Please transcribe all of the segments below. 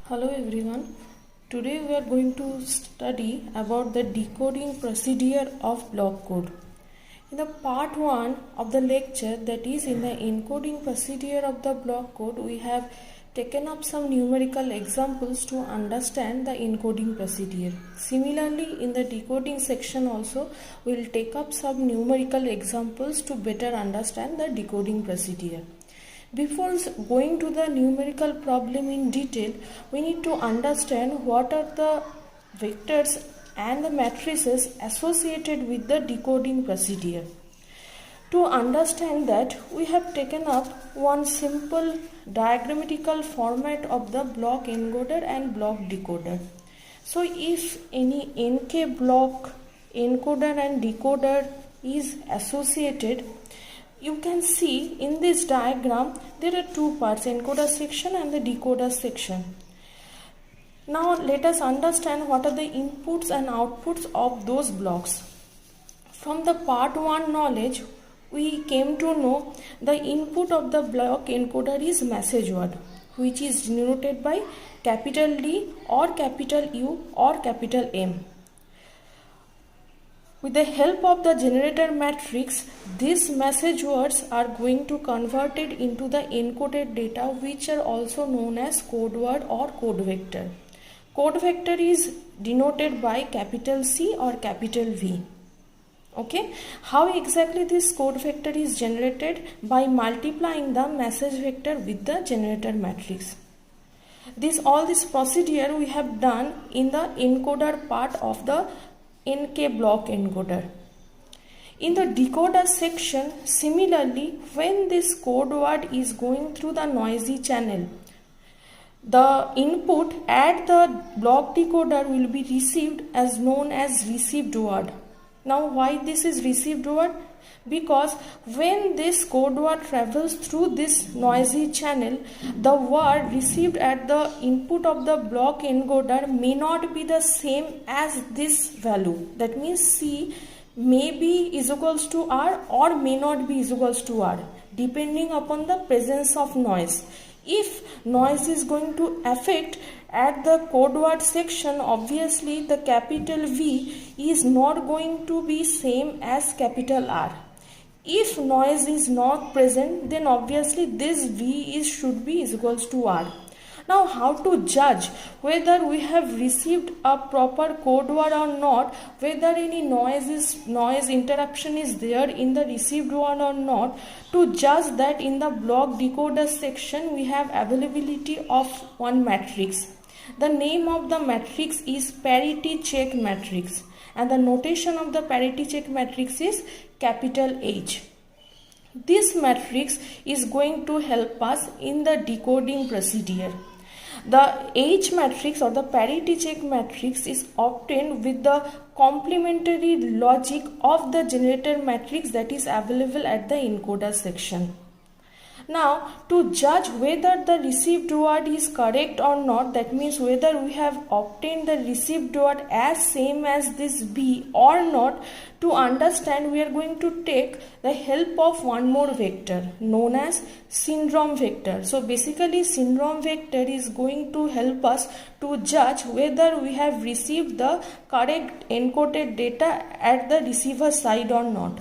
Hello everyone. Today we are going to study about the decoding procedure of block code. In the part 1 of the lecture, that is in the encoding procedure of the block code, we have taken up some numerical examples to understand the encoding procedure. Similarly, in the decoding section also, we will take up some numerical examples to better understand the decoding procedure. Before going to the numerical problem in detail, we need to understand what are the vectors and the matrices associated with the decoding procedure. To understand that, we have taken up one simple diagrammatical format of the block encoder and block decoder. So if any NK block encoder and decoder is associated, you can see in this diagram there are two parts, encoder section and the decoder section. Now let us understand what are the inputs and outputs of those blocks. From the part 1 knowledge, we came to know the input of the block encoder is message word, which is denoted by capital D or capital U or capital M. With the help of the generator matrix, these message words are going to convert it into the encoded data, which are also known as code word or code vector. Code vector is denoted by capital C or capital V. Okay, how exactly this code vector is generated? By multiplying the message vector with the generator matrix. All this procedure we have done in the encoder part of the NK block encoder. In the decoder section, similarly, when this code word is going through the noisy channel, the input at the block decoder will be received as known as received word. Now why this is received word? Because when this code word travels through this noisy channel, the word received at the input of the block encoder may not be the same as this value. That means C may be is equals to R or may not be is equals to R, depending upon the presence of noise. If noise is going to affect at the code word section, obviously the capital V is not going to be same as capital R. If noise is not present, then obviously this V should be is equals to R. Now how to judge whether we have received a proper code word or not, whether any noise interruption is there in the received one or not? To judge that, in the block decoder section we have availability of one matrix. The name of the matrix is parity check matrix, and the notation of the parity check matrix is capital H. This matrix is going to help us in the decoding procedure. The H matrix or the parity check matrix is obtained with the complementary logic of the generator matrix that is available at the encoder section. Now, to judge whether the received word is correct or not, that means whether we have obtained the received word as same as this B or not, to understand, we are going to take the help of one more vector known as syndrome vector. So basically syndrome vector is going to help us to judge whether we have received the correct encoded data at the receiver side or not.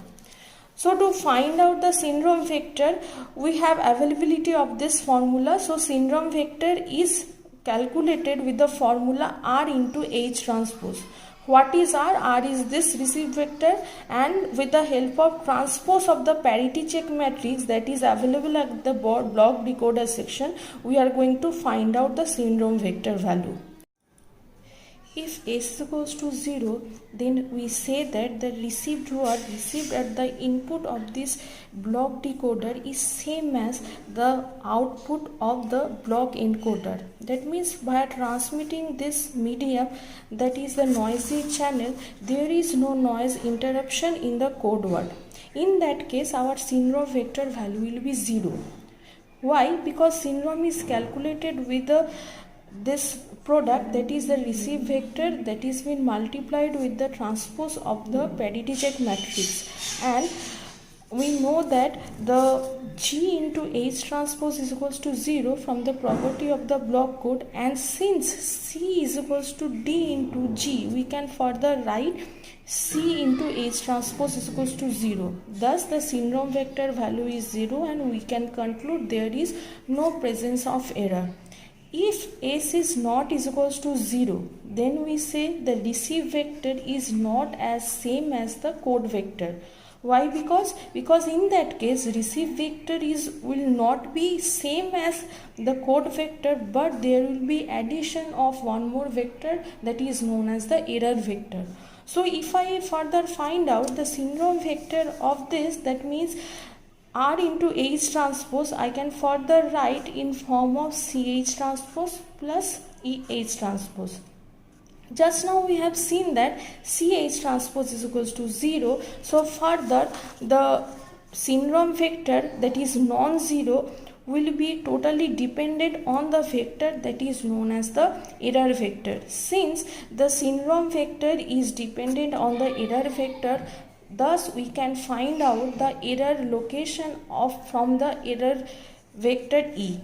So to find out the syndrome vector, we have availability of this formula. So syndrome vector is calculated with the formula R into H transpose. What is R? R is this received vector, and with the help of transpose of the parity check matrix that is available at the block decoder section, we are going to find out the syndrome vector value. If S is equals to 0, then we say that the received word received at the input of this block decoder is same as the output of the block encoder. That means by transmitting this medium, that is the noisy channel, there is no noise interruption in the code word. In that case, our syndrome vector value will be 0. Why? Because syndrome is calculated with this product, that is the receive vector, that is been multiplied with the transpose of the parity check matrix, and we know that the G into H transpose is equals to 0 from the property of the block code, and since C is equals to D into G, we can further write C into H transpose is equals to 0. Thus the syndrome vector value is 0 and we can conclude there is no presence of error. If S is not is equals to 0, then we say the receive vector is not as same as the code vector. Why? Because in that case receive vector will not be same as the code vector, but there will be addition of one more vector that is known as the error vector. So if I further find out the syndrome vector of this, that means R into H transpose, I can further write in form of CH transpose plus EH transpose. Just now we have seen that CH transpose is equals to 0. So further the syndrome vector that is non-zero will be totally dependent on the vector that is known as the error vector. Since the syndrome vector is dependent on the error vector, thus we can find out the error location from the error vector E.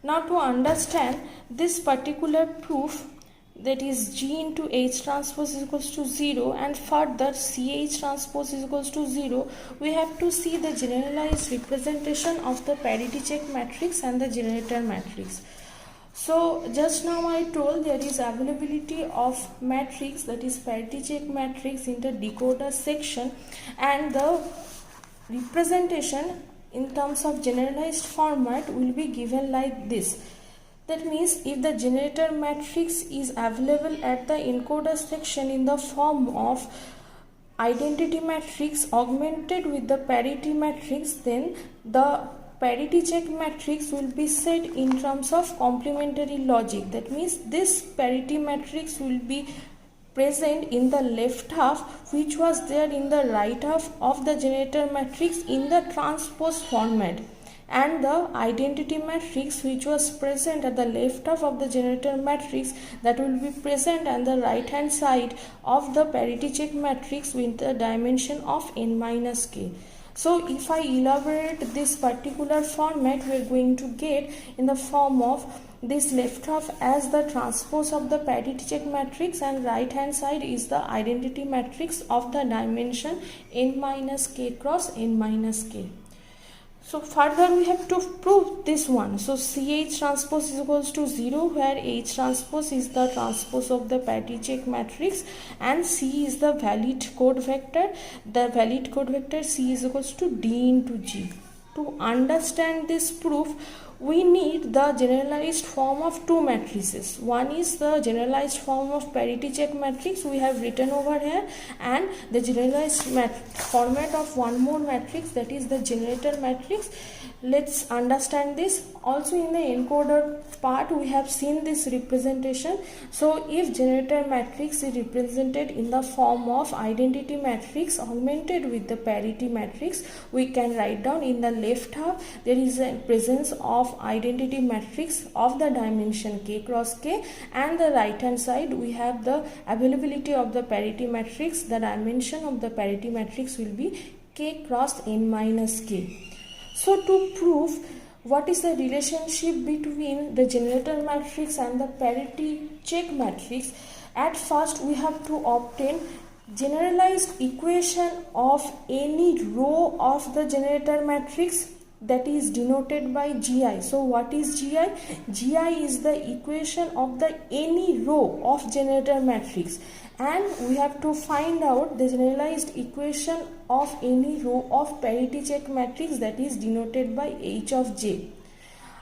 Now to understand this particular proof, that is G into H transpose is equals to 0 and further CH transpose is equals to 0, we have to see the generalized representation of the parity check matrix and the generator matrix. So just now I told there is availability of matrix, that is parity check matrix, in the decoder section, and the representation in terms of generalized format will be given like this. That means if the generator matrix is available at the encoder section in the form of identity matrix augmented with the parity matrix, then the parity check matrix will be set in terms of complementary logic. That means this parity matrix will be present in the left half, which was there in the right half of the generator matrix in the transpose format, and the identity matrix which was present at the left half of the generator matrix, that will be present on the right hand side of the parity check matrix with the dimension of n minus k. So if I elaborate this particular format, we are going to get in the form of this left half as the transpose of the parity check matrix and right hand side is the identity matrix of the dimension n minus k cross n minus k. So further we have to prove this one. So CH transpose is equals to 0, where H transpose is the transpose of the parity check matrix and C is the valid code vector. The valid code vector C is equals to D into G. To understand this proof, we need the generalized form of two matrices. One is the generalized form of parity check matrix we have written over here, and the generalized format of one more matrix, that is the generator matrix. Let's understand this. Also in the encoder part we have seen this representation. So if generator matrix is represented in the form of identity matrix augmented with the parity matrix, we can write down in the left half there is a presence of identity matrix of the dimension k cross k, and the right hand side we have the availability of the parity matrix. The dimension of the parity matrix will be k cross n minus k. So to prove what is the relationship between the generator matrix and the parity check matrix, at first we have to obtain generalized equation of any row of the generator matrix, that is denoted by GI. So what is GI? GI is the equation of the any row of generator matrix, and we have to find out the generalized equation of any row of parity check matrix, that is denoted by H of J.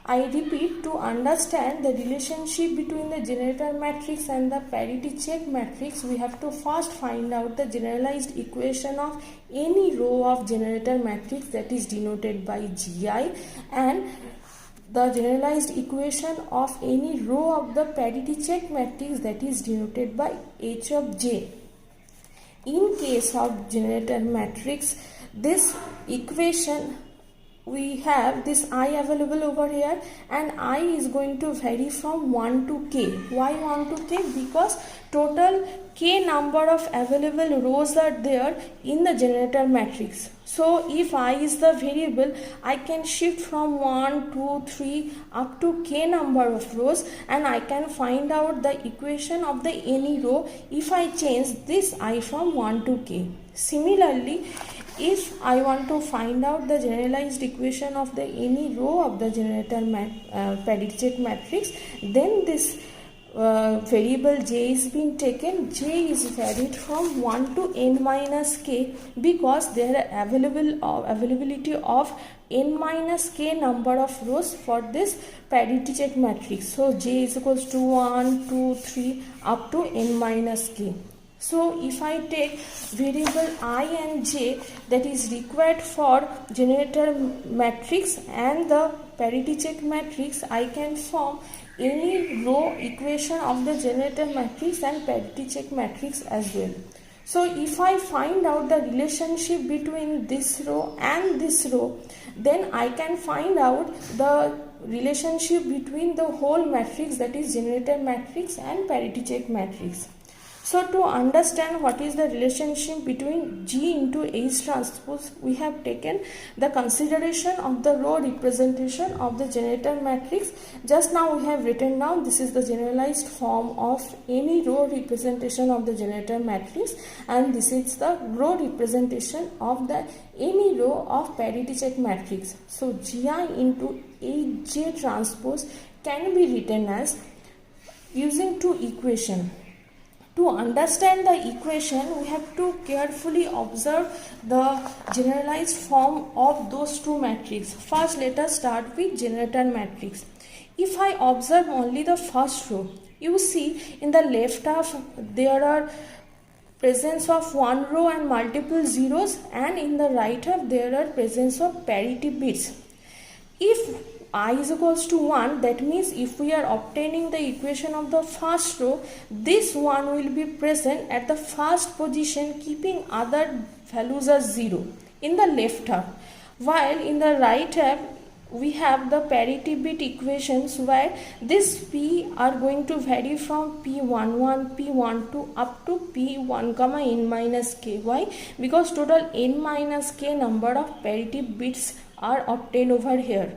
I repeat, to understand the relationship between the generator matrix and the parity check matrix, we have to first find out the generalized equation of any row of generator matrix, that is denoted by GI, and the generalized equation of any row of the parity check matrix, that is denoted by H of J. In case of generator matrix, this equation we have this I available over here, and I is going to vary from 1 to k. Why 1 to k? Because total k number of available rows are there in the generator matrix. So if I is the variable, I can shift from 1, 2, 3 up to k number of rows, and I can find out the equation of the any row if I change this I from 1 to k. Similarly, if I want to find out the generalized equation of the any row of the generator parity check matrix, then this variable j is being taken. J is varied from 1 to n minus k because there are availability of n minus k number of rows for this parity check matrix. So j is equals to 1, 2, 3 up to n minus k. So if I take variable I and j that is required for generator matrix and the parity check matrix, I can form any row equation of the generator matrix and parity check matrix as well. So if I find out the relationship between this row and this row, then I can find out the relationship between the whole matrix, that is generator matrix and parity check matrix. So to understand what is the relationship between G into H transpose, we have taken the consideration of the row representation of the generator matrix. Just now we have written down this is the generalized form of any row representation of the generator matrix, and this is the row representation of the any row of parity check matrix. So Gi into Hj transpose can be written as using two equations. To understand the equation, we have to carefully observe the generalized form of those two matrices. First, let us start with generator matrix. If I observe only the first row, you see in the left half there are presence of one row and multiple zeros, and in the right half there are presence of parity bits. If I is equals to 1, that means if we are obtaining the equation of the first row, this 1 will be present at the first position, keeping other values as 0 in the left half, while in the right half we have the parity bit equations where this p are going to vary from p11, p12 up to p1 comma n minus k. Why? Because total n minus k number of parity bits are obtained over here.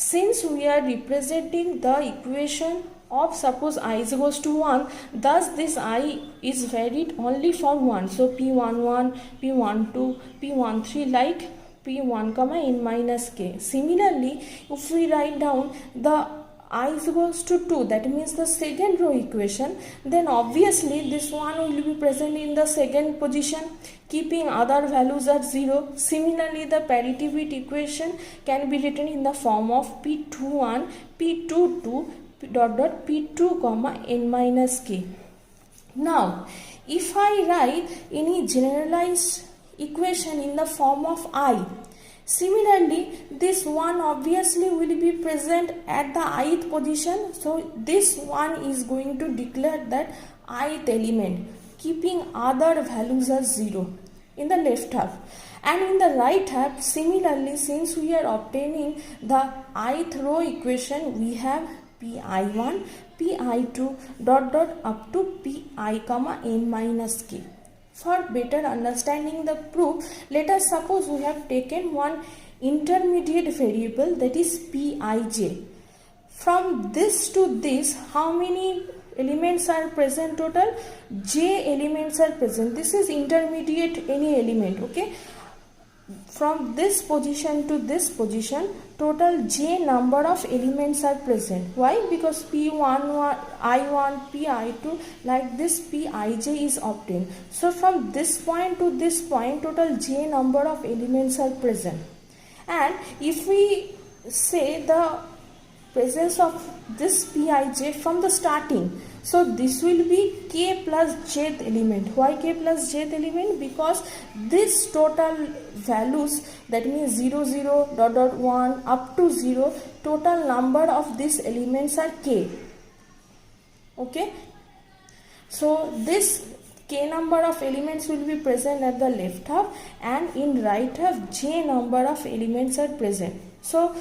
Since we are representing the equation of suppose I is equals to 1, thus this I is varied only for 1. So P11, P12, P13 like P1 comma n minus k. Similarly, if we write down the I is equals to 2, that means the second row equation, then obviously this one will be present in the second position, keeping other values at 0. Similarly, the parity bit equation can be written in the form of P21, P22 dot dot P2 comma n minus k. Now, if I write any generalized equation in the form of I, similarly, this one obviously will be present at the ith position. So this one is going to declare that ith element, keeping other values as 0 in the left half. And in the right half, similarly, since we are obtaining the ith row equation, we have pi1, pi2 dot dot up to pi comma n minus k. For better understanding the proof, let us suppose we have taken one intermediate variable, that is Pij. From this to this, how many elements are present total? J elements are present. This is intermediate any element, okay? From this position to this position, total J number of elements are present. Why? Because P1, I1, Pi2, like this Pij is obtained. So from this point to this point, total J number of elements are present. And if we say the presence of this Pij from the starting, so this will be k plus jth element. Why k plus jth element? Because this total values, that means 0, 0, dot, dot, 1 up to 0, total number of these elements are k. Okay. So this k number of elements will be present at the left half, and in right half j number of elements are present. So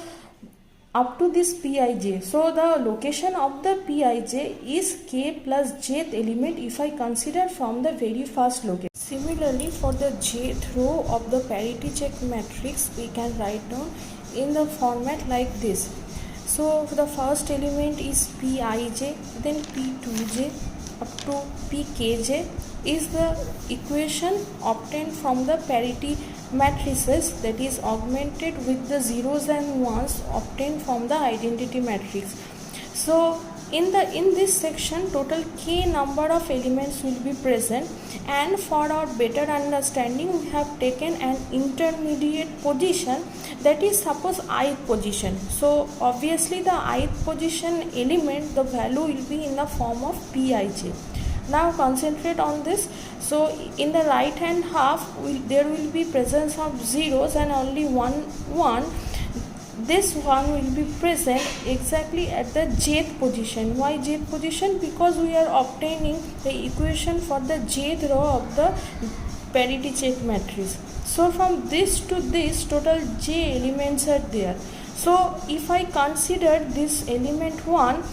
up to this Pij, so the location of the Pij is k plus jth element if I consider from the very first location. Similarly, for the jth row of the parity check matrix, we can write down in the format like this. So the first element is Pij, then P2j up to Pkj is the equation obtained from the parity matrices, that is augmented with the zeros and ones obtained from the identity matrix. So in this section total k number of elements will be present, and for our better understanding we have taken an intermediate position, that is suppose ith position. So obviously the ith position element, the value will be in the form of Pij. Now concentrate on this. So in the right hand half there will be presence of zeros and only one. This one will be present exactly at the jth position. Why jth position? Because we are obtaining the equation for the jth row of the parity check matrix. So from this to this total j elements are there. So if I consider this element 1,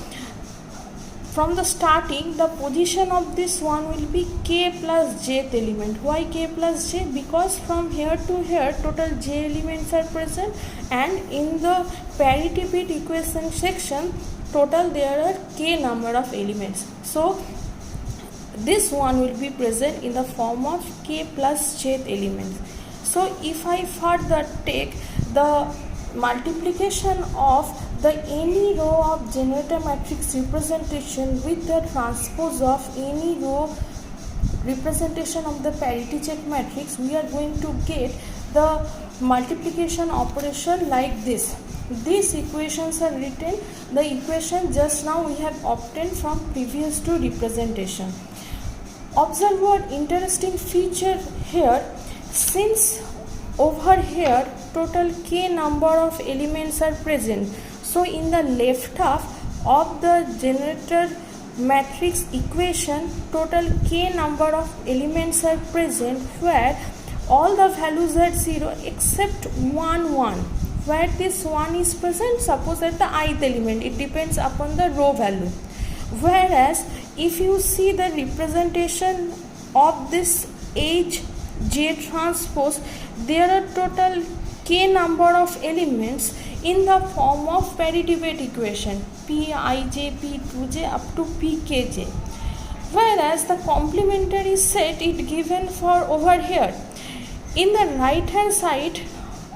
from the starting the position of this one will be k plus jth element. Why k plus j? Because from here to here total j elements are present, and in the parity bit equation section total there are k number of elements. So this one will be present in the form of k plus jth elements. So if I further take the multiplication of the any row of generator matrix representation with the transpose of any row representation of the parity check matrix, we are going to get the multiplication operation like this. These equations are written, the equation just now we have obtained from previous two representation. Observe one interesting feature here. Since over here total k number of elements are present, so in the left half of the generator matrix equation total k number of elements are present, where all the values are 0 except 1. Where this 1 is present? Suppose at the ith element, it depends upon the row value. Whereas if you see the representation of this H J transpose, there are total k number of elements in the form of parity weight equation Pij, P2j up to Pkj, whereas the complementary set is given for over here. In the right hand side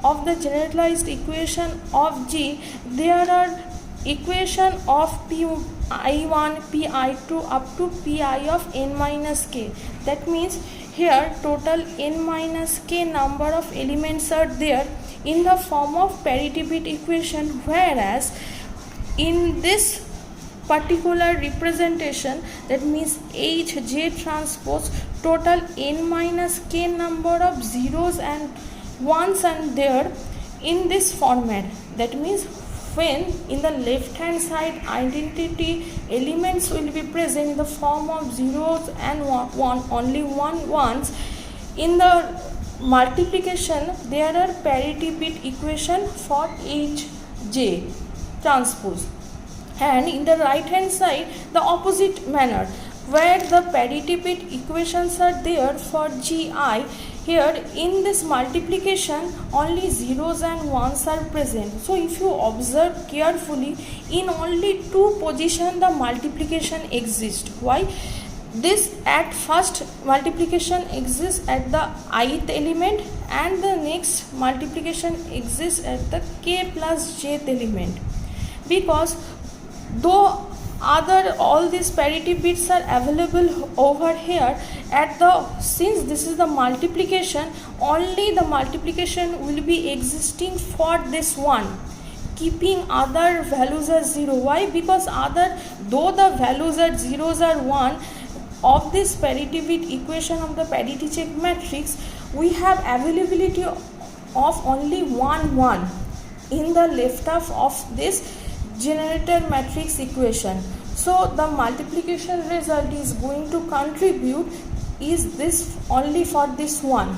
of the generalized equation of G, there are equation of Pi1, Pi2 up to Pi of n minus k. That means here total n minus k number of elements are there in the form of parity bit equation, whereas in this particular representation, that means Hj transpose, total n minus k number of zeros and ones and there in this format. That means when in the left hand side identity elements will be present in the form of zeros and only ones, in the multiplication there are parity bit equation for Hj transpose, and in the right hand side the opposite manner, where the parity bit equations are there for Gi. Here in this multiplication only zeros and ones are present. So if you observe carefully, in only two positions the multiplication exists. Why? This at first multiplication exists at the ith element, and the next multiplication exists at the k plus jth element, because though all these parity bits are available over here at the, since this is the multiplication, only the multiplication will be existing for this one, keeping other values as 0. Why? Because though the values are zeros or 1 of this parity bit equation of the parity check matrix, we have availability of only 1 in the left half of this generator matrix equation. So the multiplication result is going to contribute is this only for this one.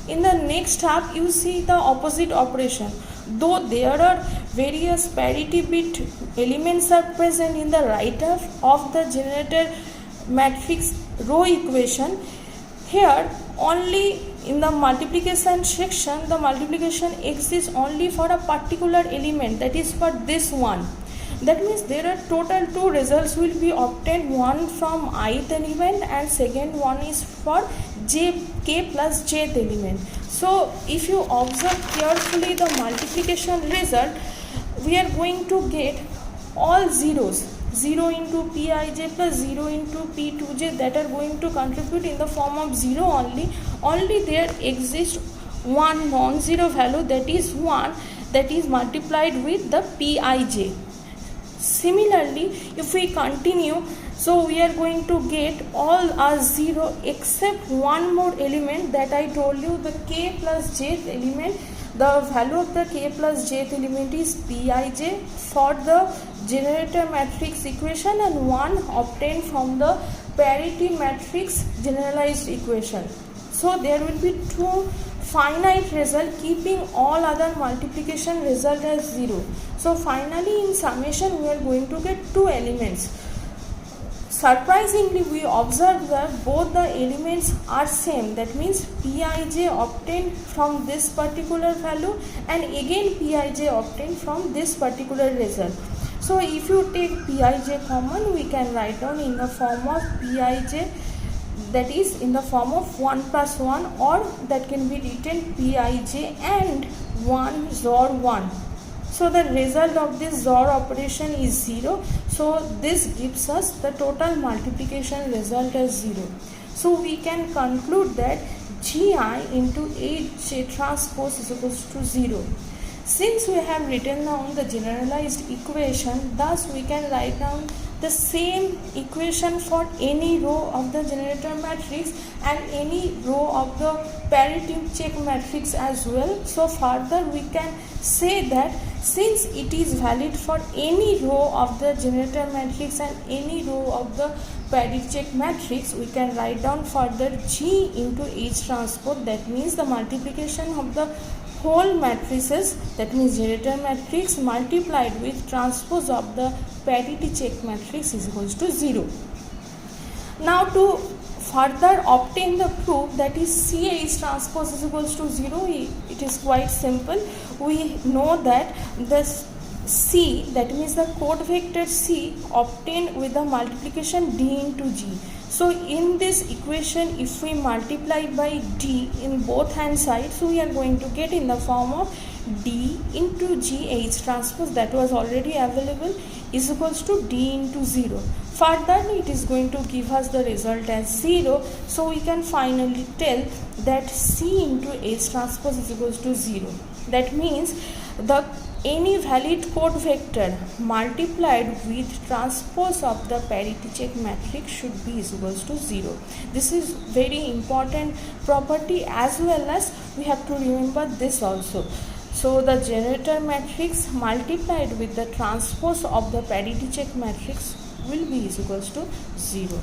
In the next step, you see the opposite operation. Though there are various parity bit elements are present in the right half of the generator matrix row equation, here only in the multiplication section, the multiplication exists only for a particular element, that is for this one. That means there are total two results will be obtained, one from ith element and second one is for k plus jth element. So if you observe carefully the multiplication result, we are going to get all zeros, 0 into pij plus 0 into p2j, that are going to contribute in the form of 0 only. Only there exists one non-zero value, that is 1, that is multiplied with the pij. Similarly, if we continue, so we are going to get all are 0 except one more element that I told you, the k plus jth element. The value of the k plus jth element is pij for the generator matrix equation and 1 obtained from the parity matrix generalized equation. So there will be two finite result keeping all other multiplication result as 0. So finally in summation we are going to get two elements. Surprisingly, we observe that both the elements are same. That means pij obtained from this particular value and again pij obtained from this particular result. So if you take pij common, we can write down in the form of pij, that is in the form of 1 plus 1, or that can be written pij and 1 XOR 1. So the result of this XOR operation is 0. So this gives us the total multiplication result as 0. So we can conclude that Gi into Hj transpose is equals to 0. Since we have written down the generalized equation, thus we can write down the same equation for any row of the generator matrix and any row of the parity check matrix as well. So further we can say that since it is valid for any row of the generator matrix and any row of the parity check matrix, we can write down further G into H transpose, that means the multiplication of the whole matrices, that means generator matrix multiplied with transpose of the parity check matrix is equals to 0. Now to further obtain the proof that is CH transpose is equals to 0, it is quite simple. We know that this C, that means the code vector C obtained with the multiplication D into G. So in this equation, if we multiply by D in both hand sides, so we are going to get in the form of D into G H transpose, that was already available, is equals to D into 0. Further, it is going to give us the result as 0. So we can finally tell that C into H transpose is equals to 0. That means the any valid code vector multiplied with transpose of the parity check matrix should be is equals to 0. This is very important property, as well as we have to remember this also. So the generator matrix multiplied with the transpose of the parity check matrix will be is equals to 0.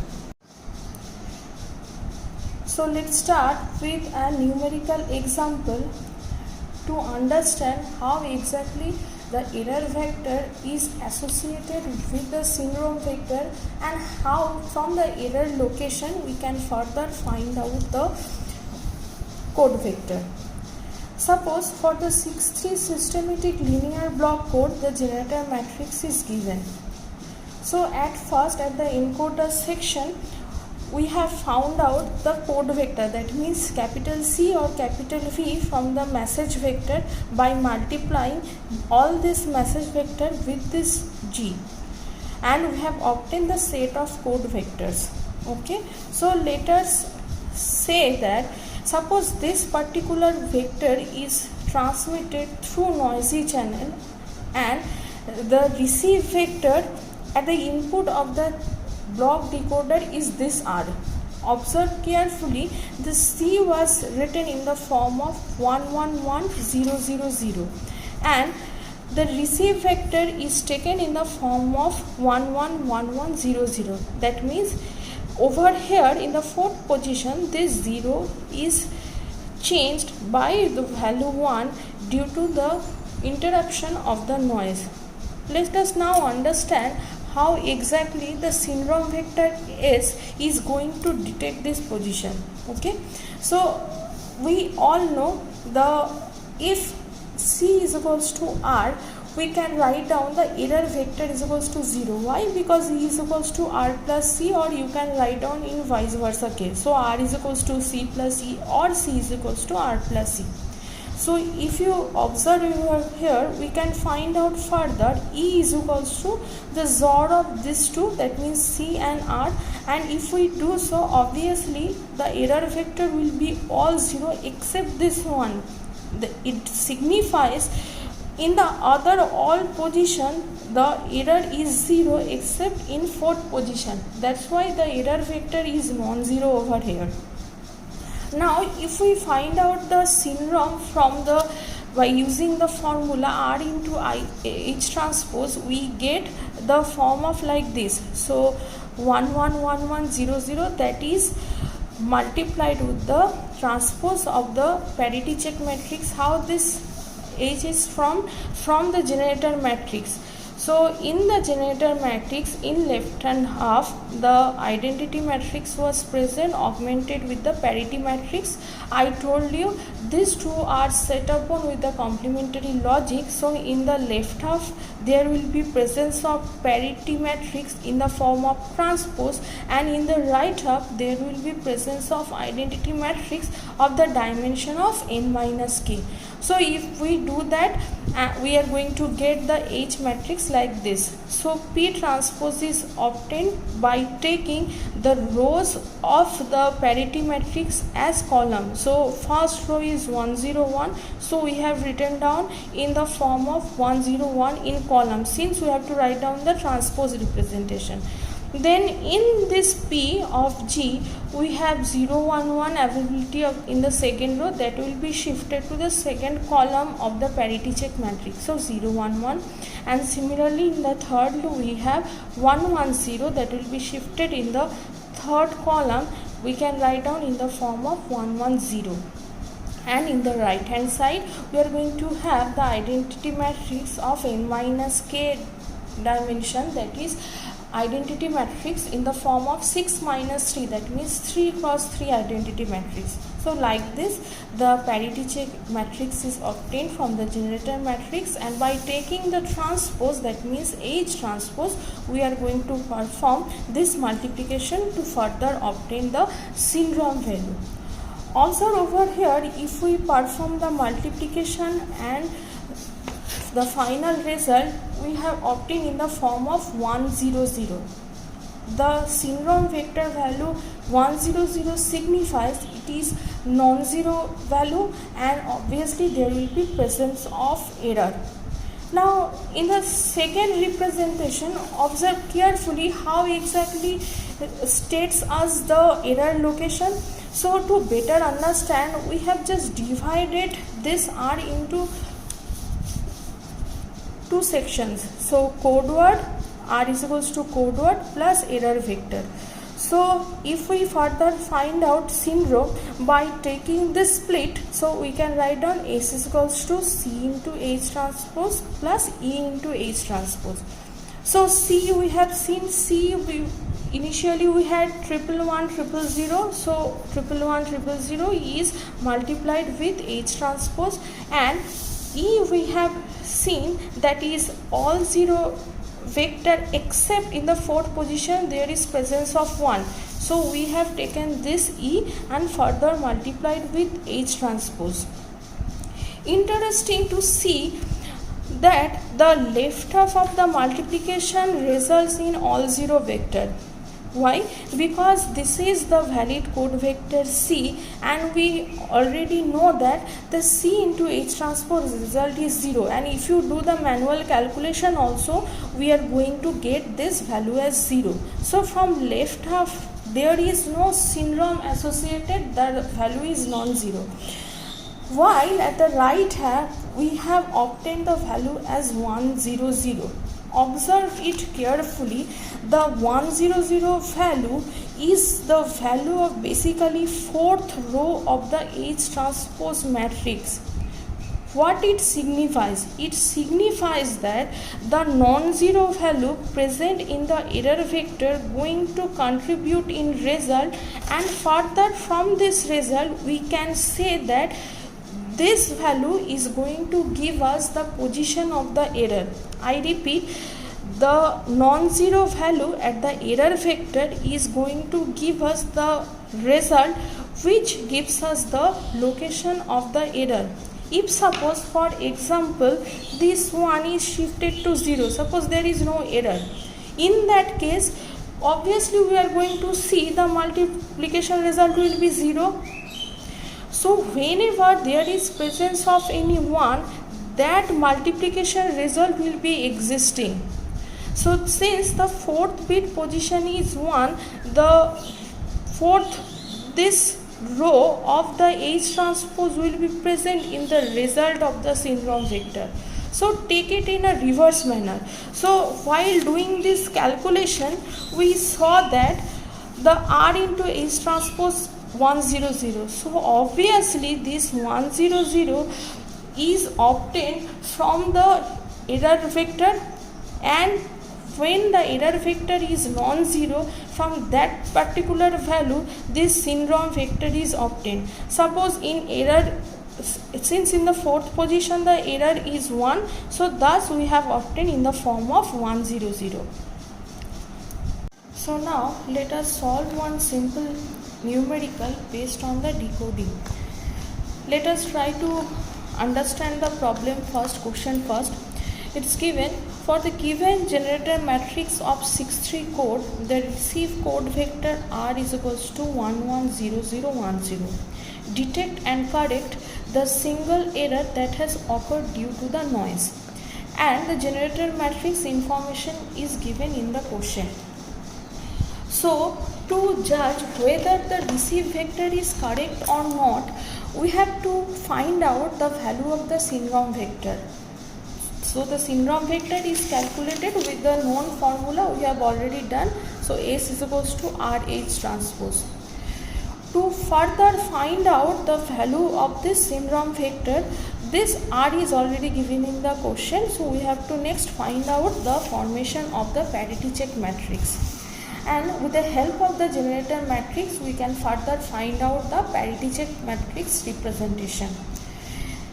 So let's start with a numerical example to understand how exactly the error vector is associated with the syndrome vector and how from the error location we can further find out the code vector. Suppose for the 6-3 systematic linear block code, the generator matrix is given. So at first, at the encoder section, we have found out the code vector, that means capital C or capital V from the message vector by multiplying all this message vector with this G, and we have obtained the set of code vectors. Okay, so let us say that suppose this particular vector is transmitted through noisy channel and the receive vector at the input of the block decoder is this R. Observe carefully, the C was written in the form of 111000 and the receive vector is taken in the form of 111100. That means over here in the fourth position, this 0 is changed by the value 1 due to the interruption of the noise. Let us now understand how exactly the syndrome vector S is going to detect this position. Okay, so we all know if C is equals to R, we can write down the error vector is equals to 0. Why? Because E is equals to R plus C, or you can write down in vice versa case. So R is equals to C plus E, or C is equals to R plus C. So if you observe over here, we can find out further E is equals to the XOR of these two, that means C and R, and if we do so, obviously the error vector will be all 0 except this one. It signifies in the other all position the error is 0 except in fourth position. That's why the error vector is non-zero over here. Now if we find out the syndrome by using the formula R into H transpose, we get the form of like this. So 1 1 1 1 0 0, that is multiplied with the transpose of the parity check matrix. How this H is from the generator matrix. So in the generator matrix, in left hand half, the identity matrix was present augmented with the parity matrix. I told you these two are set upon with the complementary logic. So in the left half there will be presence of parity matrix in the form of transpose, and in the right half there will be presence of identity matrix of the dimension of n minus k. So if we do that, we are going to get the H matrix like this. So P transpose is obtained by taking the rows of the parity matrix as column. So first row is 101, so we have written down in the form of 101 in column, since we have to write down the transpose representation. Then in this P of G, we have 0 1 1 availability in the second row, that will be shifted to the second column of the parity check matrix. So 0 1 1, and similarly in the third row we have 1 1 0, that will be shifted in the third column. We can write down in the form of 1 1 0. And in the right hand side we are going to have the identity matrix of n minus k dimension, that is identity matrix in the form of 6 minus 3, that means 3 cross 3 identity matrix. So like this, the parity check matrix is obtained from the generator matrix, and by taking the transpose, that means H transpose, we are going to perform this multiplication to further obtain the syndrome value. Also over here, if we perform the multiplication and the final result, we have obtained in the form of 100. The syndrome vector value 100 signifies it is non-zero value, and obviously there will be presence of error. Now in the second representation, observe carefully how exactly states us the error location. So to better understand, we have just divided this R into two sections. So code word, R is equals to code word plus error vector. So if we further find out syndrome by taking this split, so we can write down S is equals to C into H transpose plus E into H transpose. So C, we have seen C, initially we had 111 000, so 111 000 is multiplied with H transpose, and E we have seen that is all 0 vector except in the fourth position there is presence of 1. So we have taken this E and further multiplied with H transpose. Interesting to see that the left half of the multiplication results in all 0 vector. Why? Because this is the valid code vector C, and we already know that the C into H transpose result is 0, and if you do the manual calculation also, we are going to get this value as 0. So from left half there is no syndrome associated, the value is non-zero. While at the right half we have obtained the value as 100. Observe it carefully. The 100 value is the value of basically fourth row of the H transpose matrix. What it signifies? It signifies that the non-zero value present in the error vector going to contribute in result, and further from this result we can say that this value is going to give us the position of the error. I repeat, the non-zero value at the error vector is going to give us the result which gives us the location of the error. If suppose for example this one is shifted to 0, suppose there is no error, in that case obviously we are going to see the multiplication result will be 0. So whenever there is presence of any 1, that multiplication result will be existing. So since the fourth bit position is 1, the fourth this row of the H transpose will be present in the result of the syndrome vector. So take it in a reverse manner. So while doing this calculation, we saw that the R into H transpose 100. So obviously this 100 is obtained from the error vector, and when the error vector is non-zero, from that particular value this syndrome vector is obtained. Suppose in error, since in the fourth position the error is 1, so thus we have obtained in the form of 100. So now let us solve one simple numerical based on the decoding. Let us try to understand the problem first, question first. It's given, for the given generator matrix of 63 code, the received code vector R is equals to 110010. Detect and correct the single error that has occurred due to the noise, and the generator matrix information is given in the question. So to judge whether the received vector is correct or not, we have to find out the value of the syndrome vector. So the syndrome vector is calculated with the known formula we have already done. So S is equals to RH transpose. To further find out the value of this syndrome vector, this R is already given in the question. So we have to next find out the formation of the parity check matrix. And with the help of the generator matrix, we can further find out the parity check matrix representation.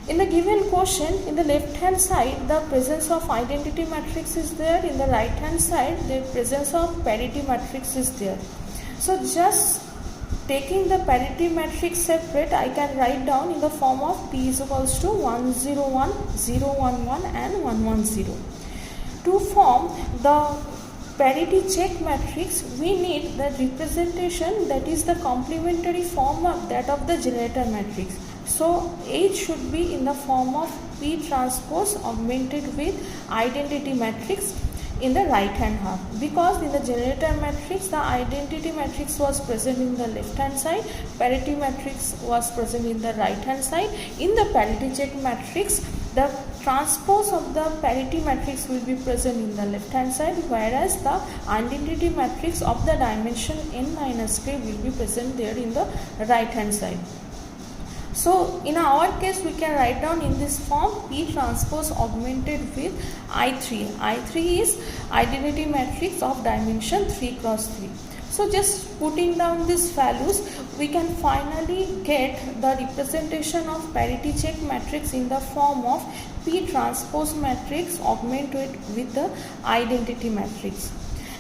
In the given question, in the left hand side the presence of identity matrix is there, in the right hand side the presence of parity matrix is there. So just taking the parity matrix separate, I can write down in the form of P is equals to 101, 011 and 110. To form the parity check matrix, we need the representation that is the complementary form of that of the generator matrix. So H should be in the form of P transpose augmented with identity matrix in the right hand half, because in the generator matrix the identity matrix was present in the left hand side, parity matrix was present in the right hand side. In the parity check matrix, the transpose of the parity matrix will be present in the left hand side, whereas the identity matrix of the dimension n-k will be present there in the right hand side. So in our case we can write down in this form P transpose augmented with I3. I3 is identity matrix of dimension 3 cross 3. So just putting down these values, we can finally get the representation of parity check matrix in the form of P transpose matrix augmented with the identity matrix.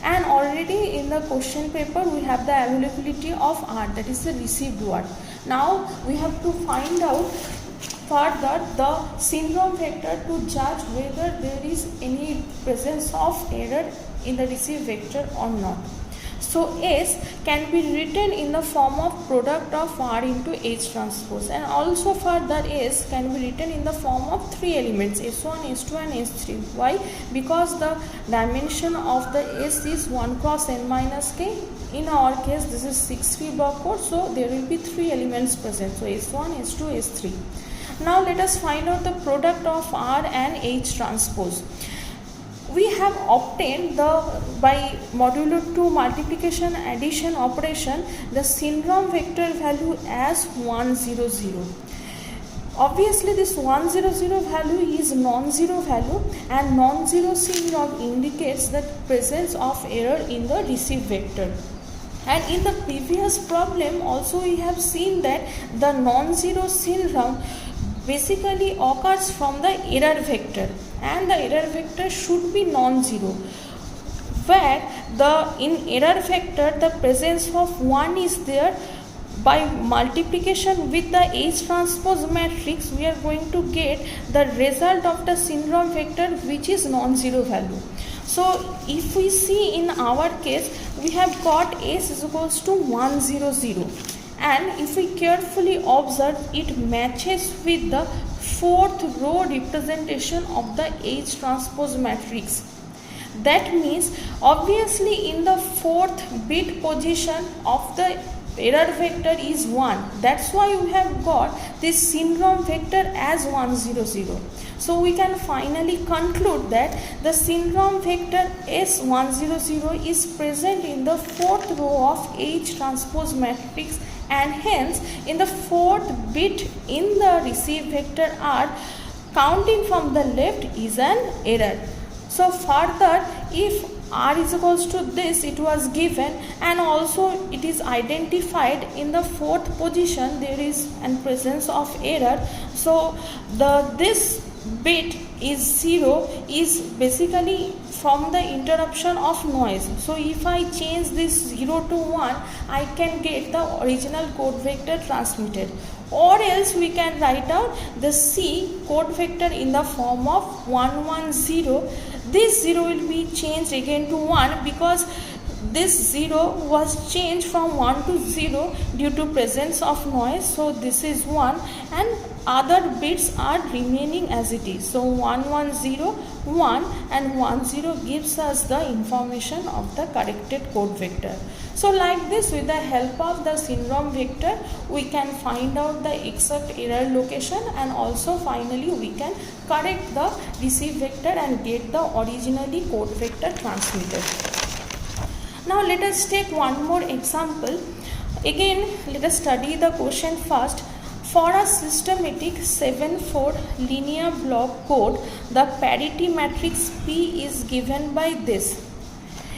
And already in the question paper we have the availability of R, that is the received word. Now we have to find out further the syndrome vector to judge whether there is any presence of error in the received vector or not. So S can be written in the form of product of R into H transpose, and also further S can be written in the form of three elements S1, S2 and S3. Why? Because the dimension of the S is 1 cross n minus k. In our case this is 6-3 block code, so there will be three elements present. So S1, S2, S3. Now let us find out the product of R and H transpose. we have obtained by modulo 2 multiplication addition operation the syndrome vector value as 100. Obviously this 100 value is non-zero value, and non-zero syndrome indicates the presence of error in the received vector. And in the previous problem also we have seen that the non-zero syndrome basically occurs from the error vector, and the error vector should be non-zero, where in error vector the presence of 1 is there. By multiplication with the H transpose matrix we are going to get the result of the syndrome vector which is non-zero value. So if we see in our case we have got S is equals to 100, and if we carefully observe it matches with the fourth row representation of the H transpose matrix. That means obviously in the fourth bit position of the error vector is 1. That's why we have got this syndrome vector as 100. So we can finally conclude that the syndrome vector S100 is present in the fourth row of H transpose matrix, and hence in the fourth bit in the received vector R, counting from the left is an error. So further, if R is equals to this, it was given, and also it is identified in the fourth position there is an presence of error. So this bit is 0 is basically from the interruption of noise. So if I change this 0 to 1, I can get the original code vector transmitted. Or else we can write out the C code vector in the form of 110. This 0 will be changed again to 1 because this 0 was changed from 1 to 0 due to presence of noise. So this is 1, and other bits are remaining as it is. So 110, 1 and 10 gives us the information of the corrected code vector. So like this, with the help of the syndrome vector, we can find out the exact error location, and also finally we can correct the received vector and get the originally code vector transmitted. Now let us take one more example. Again, let us study the question first. For a systematic 7-4 linear block code, the parity matrix P is given by this.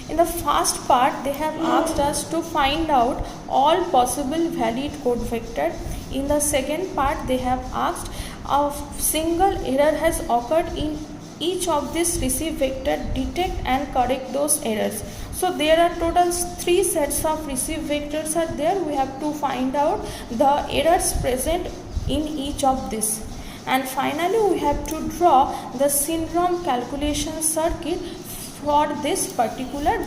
In the first part, they have asked us to find out all possible valid code vector. In the second part, they have asked a single error has occurred in each of this received vector, detect and correct those errors. So there are total 3 sets of received vectors are there. We have to find out the errors present in each of this. And finally, we have to draw the syndrome calculation circuit for this particular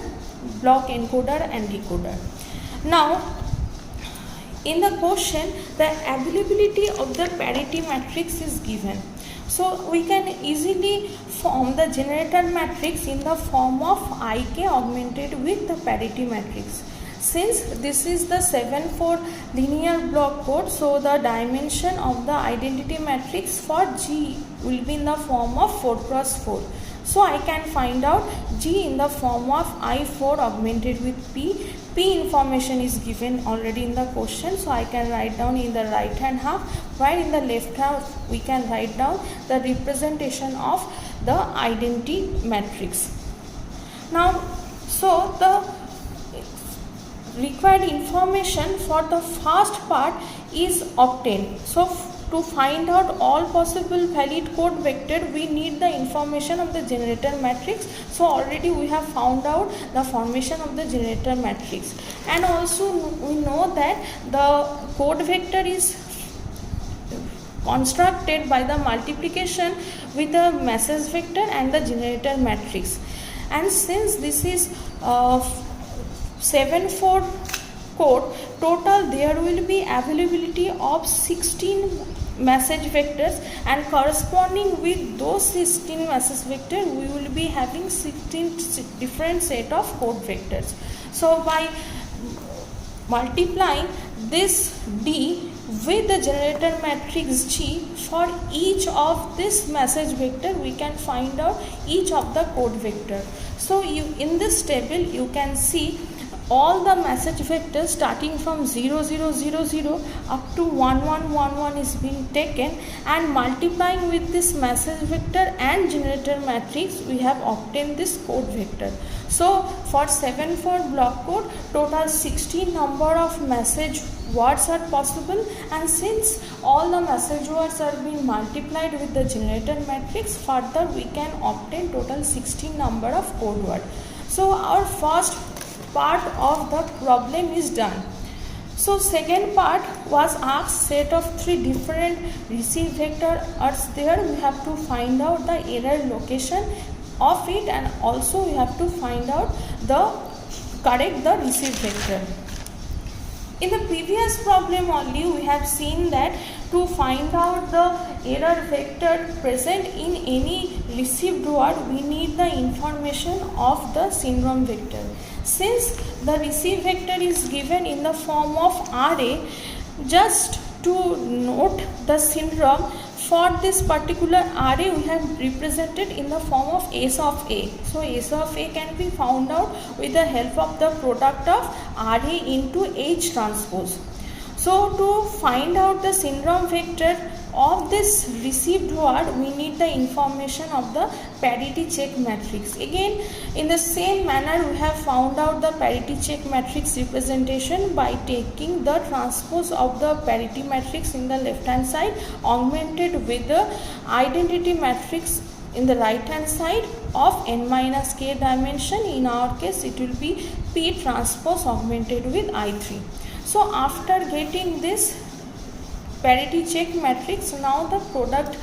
block encoder and decoder. Now, in the question, the availability of the parity matrix is given. So we can easily form the generator matrix in the form of IK augmented with the parity matrix. Since this is the 7-4 linear block code, so the dimension of the identity matrix for G will be in the form of 4 cross 4. So I can find out G in the form of I4 augmented with P. P information is given already in the question, so I can write down in the right hand half, while in the left half we can write down the representation of the identity matrix. Now, so the required information for the first part is obtained. So to find out all possible valid code vector, we need the information of the generator matrix. So already we have found out the formation of the generator matrix, and also we know that the code vector is constructed by the multiplication with the message vector and the generator matrix. And since this is 7-4 code, total there will be availability of 16 message vectors, and corresponding with those 16 message vectors we will be having 16 different set of code vectors. So by multiplying this D with the generator matrix G, for each of this message vector we can find out each of the code vector. So in this table you can see all the message vectors starting from 0000 up to 1111 is being taken, and multiplying with this message vector and generator matrix we have obtained this code vector. So for 7/4 block code, total 16 number of message words are possible, and since all the message words are being multiplied with the generator matrix, further we can obtain total 16 number of code word. So our first part of the problem is done. So second part was asked, set of 3 different receive vector are there. We have to find out the error location of it, and also we have to find out correct the receive vector. In the previous problem only we have seen that to find out the error vector present in any received word, we need the information of the syndrome vector. Since the receive vector is given in the form of array, just to note the syndrome, for this particular array we have represented in the form of S of A. So S of A can be found out with the help of the product of array into H transpose. So to find out the syndrome vector of this received word, we need the information of the parity check matrix. Again, in the same manner we have found out the parity check matrix representation by taking the transpose of the parity matrix in the left hand side, augmented with the identity matrix in the right hand side of n minus k dimension. In our case it will be P transpose augmented with I3. So after getting this parity check matrix, now the product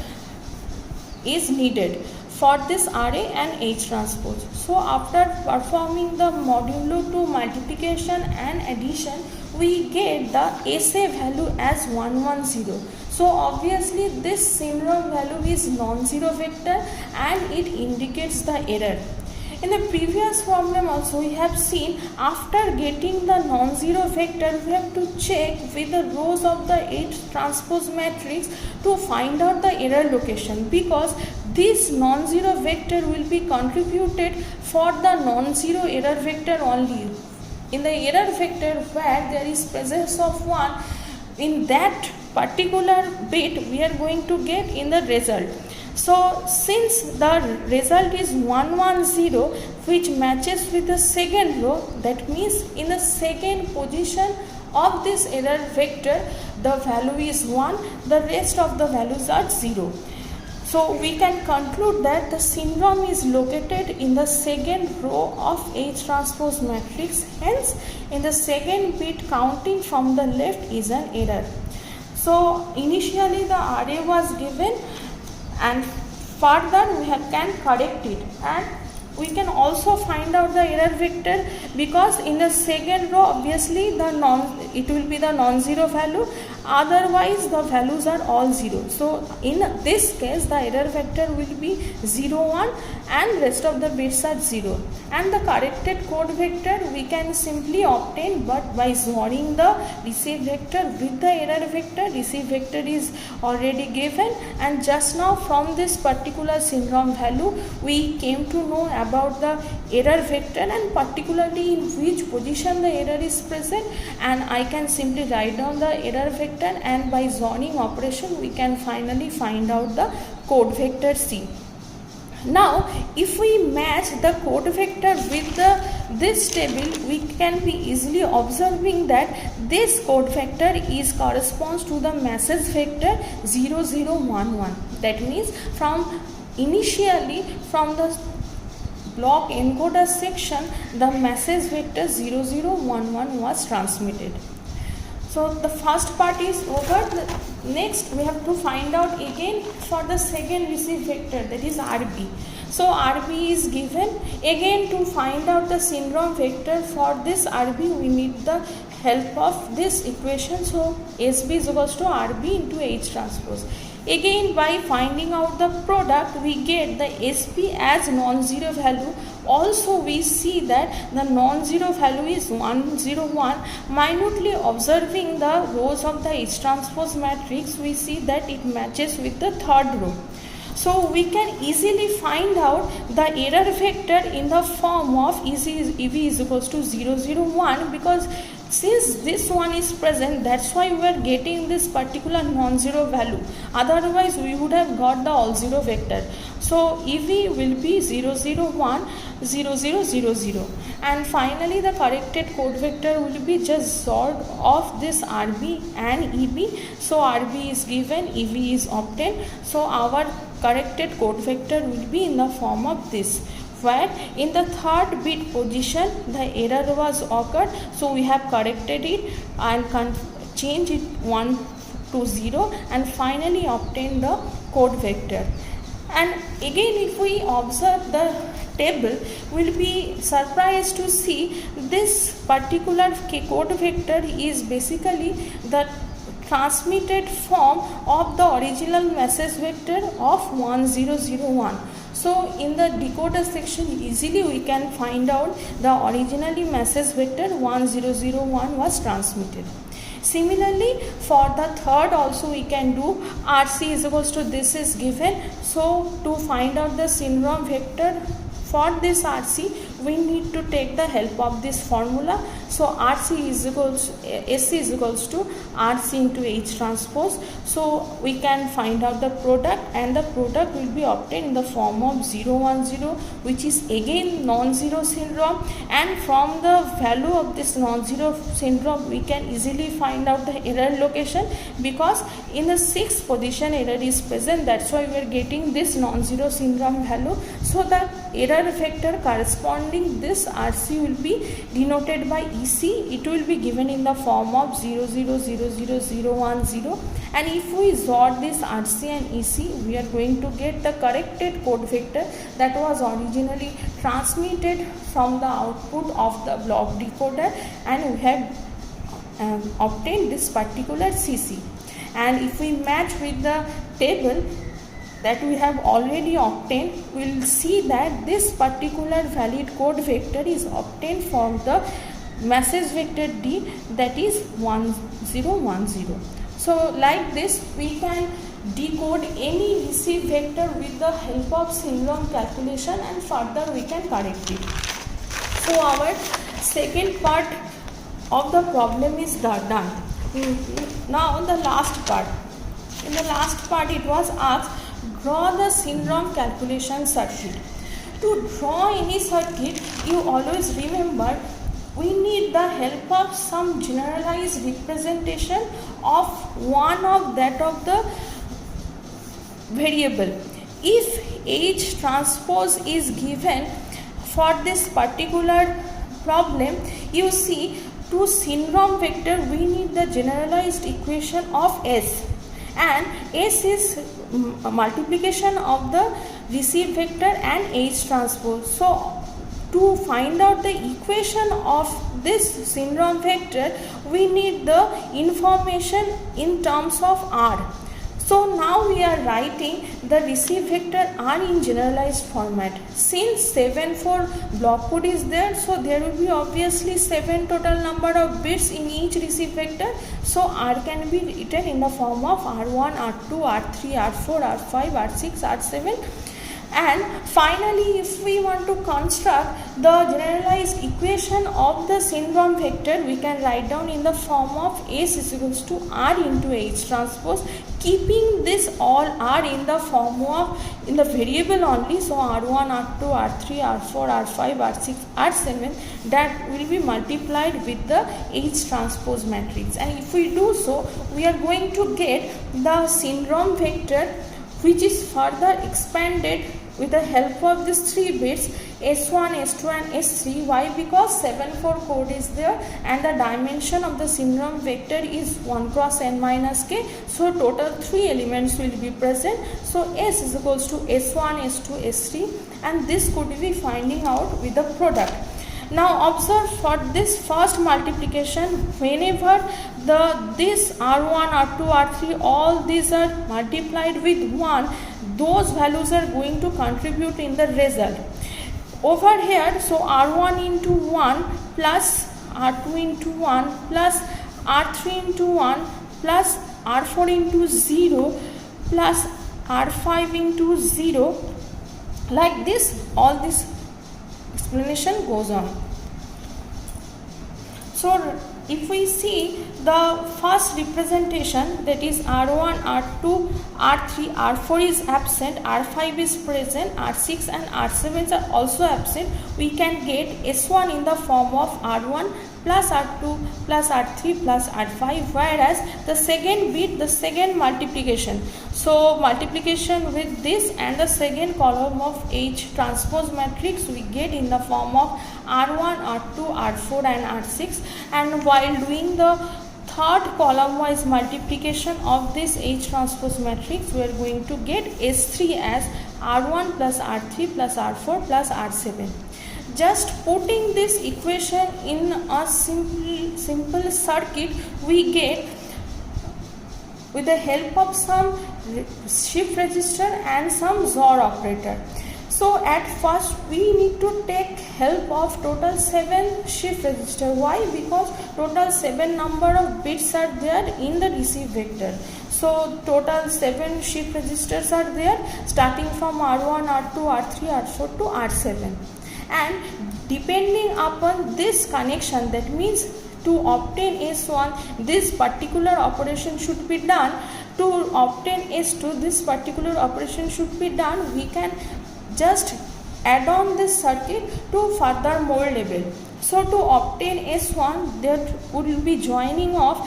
is needed for this array and H transpose. So after performing the modulo 2 multiplication and addition, we get the SA value as 110. So obviously this syndrome value is non-zero vector and it indicates the error. In the previous problem also we have seen, after getting the non-zero vector we have to check with the rows of the H transpose matrix to find out the error location, because this non-zero vector will be contributed for the non-zero error vector only. In the error vector where there is presence of 1, in that particular bit we are going to get in the result. So since the result is 110, which matches with the second row, that means in the second position of this error vector the value is 1, the rest of the values are 0. So we can conclude that the syndrome is located in the second row of H transpose matrix, hence in the second bit counting from the left is an error. So initially the array was given, and further we can correct it, and we can also find out the error vector, because in the second row obviously it will be the non-zero value, otherwise the values are all 0. So in this case the error vector will be 0 1 and rest of the bits are 0, and the corrected code vector we can simply obtain but by joining the receive vector with the error vector. Receive vector is already given, and just now from this particular syndrome value we came to know about the error vector and particularly in which position the error is present, and I can simply write down the error vector, and by joining operation we can finally find out the code vector C. Now if we match the code vector with this table, we can be easily observing that this code vector is corresponds to the message vector 0011. That means initially from the block encoder section the message vector 0011 was transmitted. So the first part is over. Next we have to find out again for the second receive vector, that is RB. So RB is given. Again to find out the syndrome vector for this RB we need the help of this equation. So SB is equals to RB into H transpose. Again, by finding out the product, we get the SP as non-zero value. Also, we see that the non-zero value is 101. Minutely observing the rows of the H transpose matrix, we see that it matches with the third row. So we can easily find out the error vector in the form of EV is equals to 0, 0, 1, because since this one is present, that's why we are getting this particular non-zero value. Otherwise, we would have got the all zero vector. So EV will be 0, 0, 1, 0, 0, 0, 0. And finally, the corrected code vector will be just XOR of this RB and EB. So RB is given, EV is obtained. So our corrected code vector will be in the form of this, where in the third bit position the error was occurred, so we have corrected it and change it 1 to 0 and finally obtain the code vector. And again, if we observe the table, we will be surprised to see this particular code vector is basically the transmitted form of the original message vector of 1001. So in the decoder section, easily we can find out the originally message vector 1001 was transmitted. Similarly, for the third also we can do RC is equals to this is given. So to find out the syndrome vector for this RC, we need to take the help of this formula. So RC is equals SC is equals to RC into H transpose. So we can find out the product, and the product will be obtained in the form of 010, which is again non-zero syndrome. And from the value of this non-zero syndrome, we can easily find out the error location, because in the sixth position error is present. That's why we are getting this non-zero syndrome value. So the error vector corresponding this RC will be denoted by EC. It will be given in the form of 0000010. And if we XOR this RC and EC, we are going to get the corrected code vector that was originally transmitted from the output of the block decoder, and we have obtained this particular CC. And if we match with the table that we have already obtained, we will see that this particular valid code vector is obtained from the message vector D, that is 1010. So like this, we can decode any receive vector with the help of syndrome calculation, and further we can correct it. So our second part of the problem is done. Now the last part. In the last part it was asked, draw the syndrome calculation circuit. To draw any circuit, you always remember we need the help of some generalized representation of one of that of the variable. If H transpose is given for this particular problem, you see, to syndrome vector we need the generalized equation of S, and S is multiplication of the receive vector and H transpose. So to find out the equation of this syndrome vector, we need the information in terms of R. So now we are writing the receive vector R in generalized format. Since 74 block code is there, so there will be obviously 7 total number of bits in each receive vector. So R can be written in the form of R1, R2, R3, R4, R5, R6, R7. And finally, if we want to construct the generalized equation of the syndrome vector, we can write down in the form of S is equals to R into H transpose, keeping this all R in the form of in the variable only. So R1, R2, R3, R4, R5, R6, R7, that will be multiplied with the H transpose matrix. And if we do so, we are going to get the syndrome vector, which is further expanded with the help of these 3 bits S1, S2 and S3. Why? Because 74 code is there and the dimension of the syndrome vector is 1 cross n minus k. So total 3 elements will be present. So S is equals to S1, S2, S3, and this could be finding out with the product. Now observe for this first multiplication, whenever this R1, R2, R3 all these are multiplied with 1, those values are going to contribute in the result. Over here, so R1 into 1 plus R2 into 1 plus R3 into 1 plus R4 into 0 plus R5 into 0, like this all this explanation goes on. So if we see the first representation, that is R1, R2, R3, R4 is absent, R5 is present, R6 and R7 are also absent, we can get S1 in the form of R1 plus R2 plus R3 plus R5, whereas the second bit, the second multiplication, so multiplication with this and the second column of H transpose matrix we get in the form of R1, R2, R4 and R6, and while doing the third column wise multiplication of this H transpose matrix, we are going to get S3 as R1 plus R3 plus R4 plus R7. Just putting this equation in a simple circuit, we get with the help of some shift register and some XOR operator. So at first we need to take help of total 7 shift register. Why? Because total 7 number of bits are there in the receive vector. So total 7 shift registers are there starting from R1, R2, R3, R4 to R7. And depending upon this connection, that means to obtain S1 this particular operation should be done, to obtain S2 this particular operation should be done, we can just add on this circuit to further more level. So to obtain S1 there would be joining of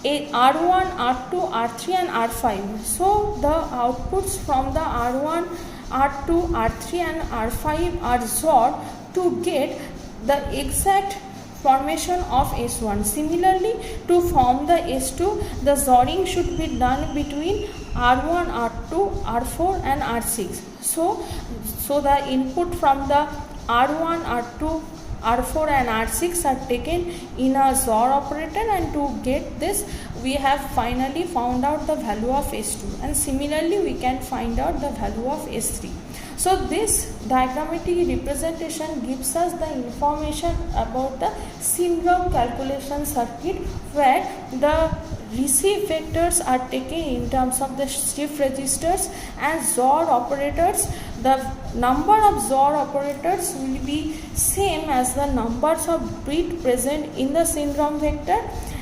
R1, R2, R3 and R5. So the outputs from the R1, R2, R3 and R5 are XOR to get the exact formation of S1. Similarly, to form the S2, the XORing should be done between R1, R2, R4 and R6. So the input from the R1, R2, R4 and R6 are taken in a XOR operator, and to get this we have finally found out the value of S2, and similarly we can find out the value of S3. So this diagrammatic representation gives us the information about the syndrome calculation circuit, where the receive vectors are taken in terms of the shift registers and XOR operators. The number of XOR operators will be same as the numbers of bit present in the syndrome vector,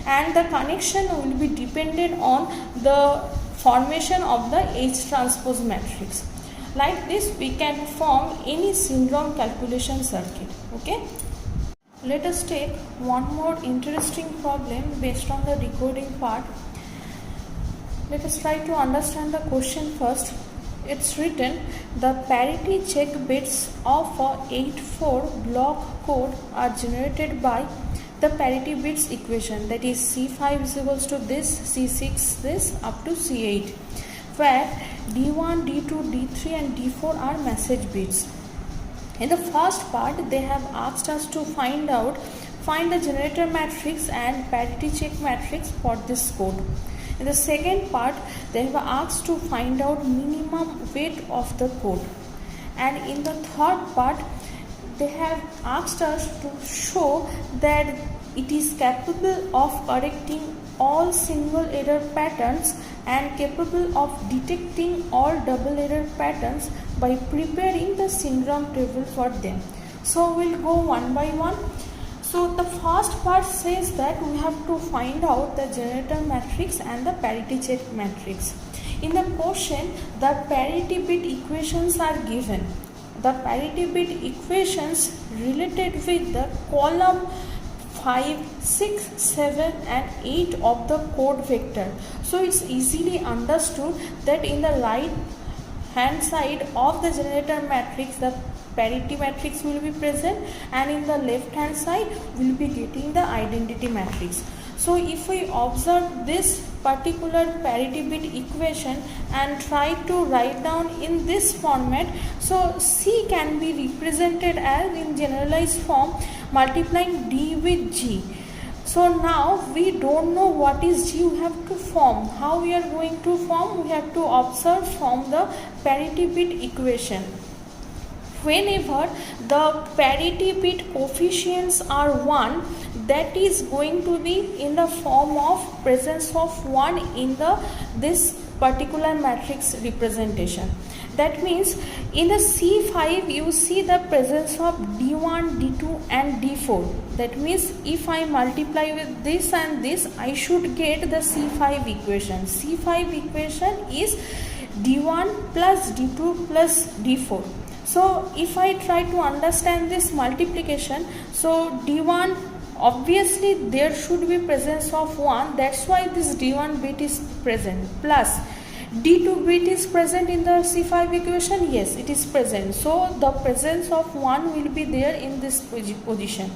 and the connection will be dependent on the formation of the H transpose matrix. Like this we can form any syndrome calculation circuit. Okay. Let us take one more interesting problem based on the decoding part. Let us try to understand the question first. It's written, the parity check bits of a 8-4 block code are generated by the parity bits equation, that is C5 is equals to this, C6 this up to C8, where D1, D2, D3 and D4 are message bits. In the first part they have asked us to find the generator matrix and parity check matrix for this code. In the second part they have asked to find out minimum weight of the code, and in the third part they have asked us to show that it is capable of correcting all single error patterns and capable of detecting all double error patterns by preparing the syndrome table for them. So we'll go one by one. So the first part says that we have to find out the generator matrix and the parity check matrix. In the question, the parity bit equations are given. The parity bit equations related with the column 5, 6, 7 and 8 of the code vector. So it's easily understood that in the right hand side of the generator matrix the parity matrix will be present, and in the left hand side we will be getting the identity matrix. So if we observe this particular parity bit equation and try to write down in this format, so C can be represented as in generalized form multiplying D with G. So now we don't know what is G, we have to form. How we are going to form? We have to observe from the parity bit equation. Whenever the parity bit coefficients are 1, that is going to be in the form of presence of 1 in this particular matrix representation. That means in the C5 you see the presence of D1, D2 and D4. That means if I multiply with this and this, I should get the C5 equation. C5 equation is D1 plus D2 plus D4. So if I try to understand this multiplication, so D1, obviously there should be presence of 1, that's why this D1 bit is present, plus D2 bit is present in the C5 equation, yes it is present, so the presence of 1 will be there in this position.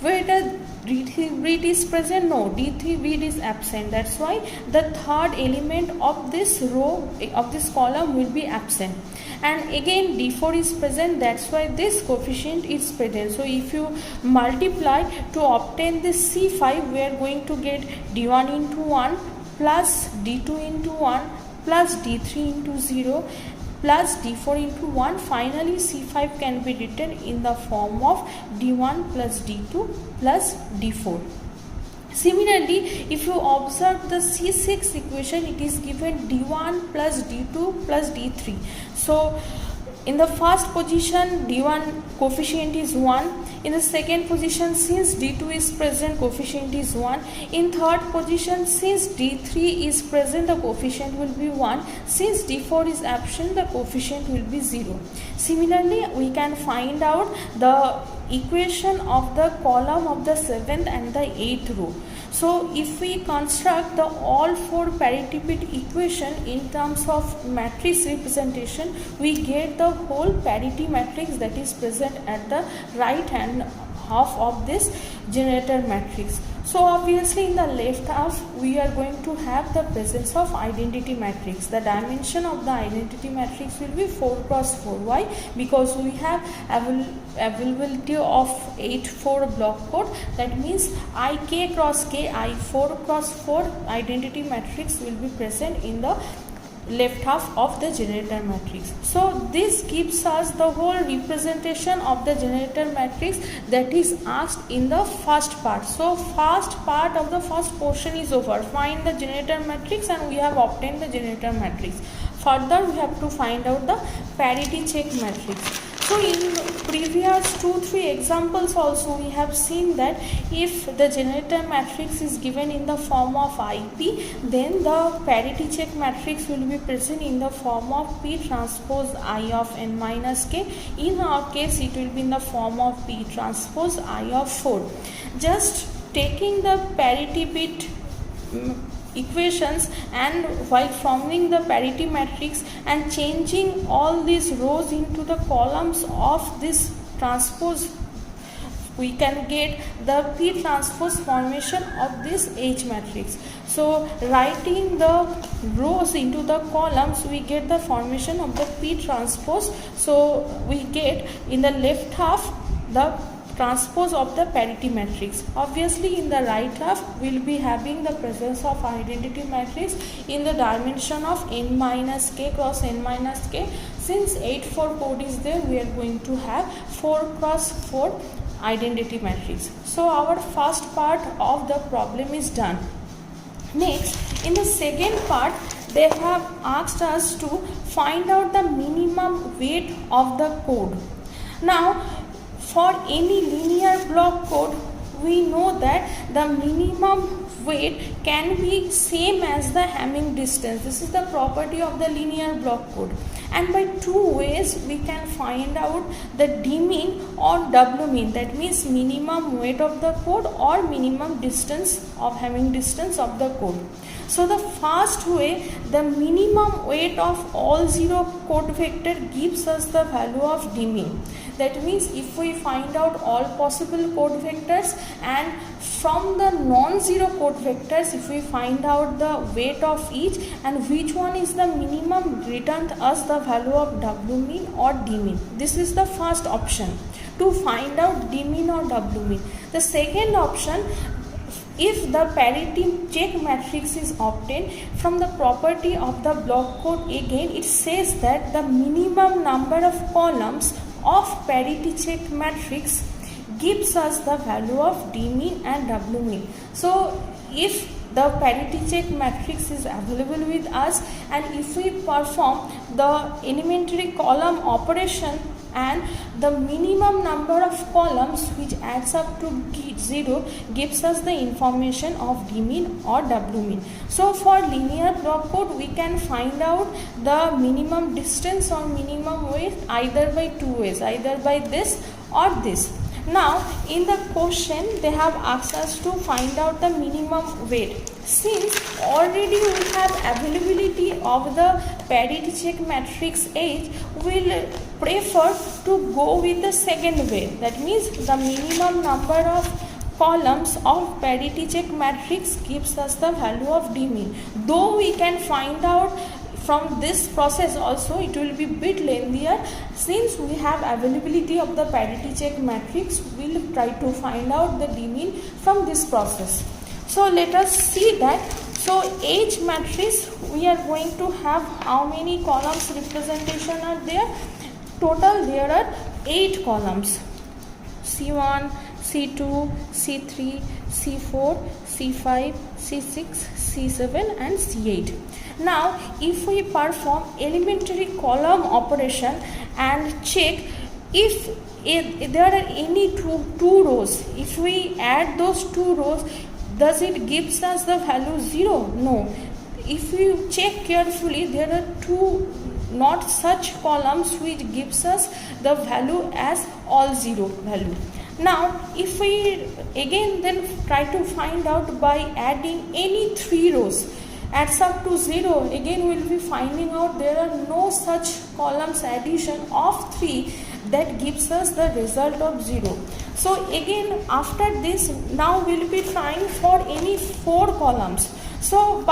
Where the D3 bit is present, no, D3 bit is absent, that's why the third element of this row, of this column will be absent. And again D4 is present, that's why this coefficient is present. So if you multiply to obtain this C5, we are going to get D1 into 1 plus D2 into 1 plus D3 into 0 plus D4 into 1. Finally C5 can be written in the form of D1 plus D2 plus D4. Similarly, if you observe the C6 equation, it is given D1 plus D2 plus D3. So in the first position D1 coefficient is 1. In the second position, since D2 is present, coefficient is 1. In third position, since D3 is present, the coefficient will be 1. Since D4 is absent, the coefficient will be 0. Similarly, we can find out the equation of the column of the 7th and the 8th row. So if we construct the all four parity bit equation in terms of matrix representation, we get the whole parity matrix that is present at the right hand half of this generator matrix. So obviously in the left half we are going to have the presence of identity matrix. The dimension of the identity matrix will be 4 cross 4. Why? Because we have availability of 8-4 block code. That means IK cross K, I4 cross 4 identity matrix will be present in the left half of the generator matrix. So this gives us the whole representation of the generator matrix that is asked in the first part. So first part of the first portion is over. Find the generator matrix and we have obtained the generator matrix. Further we have to find out the parity check matrix. So in previous 2-3 examples also we have seen that if the generator matrix is given in the form of IP, then the parity check matrix will be present in the form of P transpose I of n minus k. In our case it will be in the form of P transpose I of 4. Just taking the parity bit equations and while forming the parity matrix and changing all these rows into the columns of this transpose, we can get the P transpose formation of this H matrix. So writing the rows into the columns, we get the formation of the P transpose. So we get in the left half the transpose of the parity matrix. Obviously in the right half we will be having the presence of identity matrix in the dimension of n minus k cross n minus k. Since 8-4 code is there, we are going to have 4 cross 4 identity matrix. So our first part of the problem is done. Next, in the second part they have asked us to find out the minimum weight of the code. Now for any linear block code, we know that the minimum weight can be same as the Hamming distance. This is the property of the linear block code. And by two ways we can find out the D mean or W mean. That means minimum weight of the code or minimum distance of Hamming distance of the code. So the first way, the minimum weight of all zero code vector gives us the value of D mean. That means if we find out all possible code vectors and from the non-zero code vectors, if we find out the weight of each and which one is the minimum, return us the value of W mean or D mean. This is the first option. to find out D mean or W mean. The second option, if the parity check matrix is obtained from the property of the block code, again it says that the minimum number of columns of parity check matrix gives us the value of D mean and W mean. So if the parity check matrix is available with us, and if we perform the elementary column operation and the minimum number of columns which adds up to 0 gives us the information of D mean or W mean. So for linear block code we can find out the minimum distance or minimum weight either by two ways, either by this or this. Now in the question they have asked us to find out the minimum weight. Since already we have availability of the parity check matrix H, we will prefer to go with the second way. That means the minimum number of columns of parity check matrix gives us the value of D mean. Though we can find out from this process also, it will be bit lengthier. Since we have availability of the parity check matrix, we will try to find out the D mean from this process. So let us see that. So H matrix, we are going to have how many columns representation are there? Total there are 8 columns. C1, C2, C3, C4, C5, C6, C7 and C8. Now if we perform elementary column operation and check if there are any two rows, if we add those 2 rows, does it gives us the value 0? No. If you check carefully, there are 2 not such columns which gives us the value as all 0 value. Now if we again then try to find out by adding any 3 rows, adds up to 0, again we will be finding out there are no such columns addition of 3 that gives us the result of 0. So again after this, now we will be trying for any 4 columns. So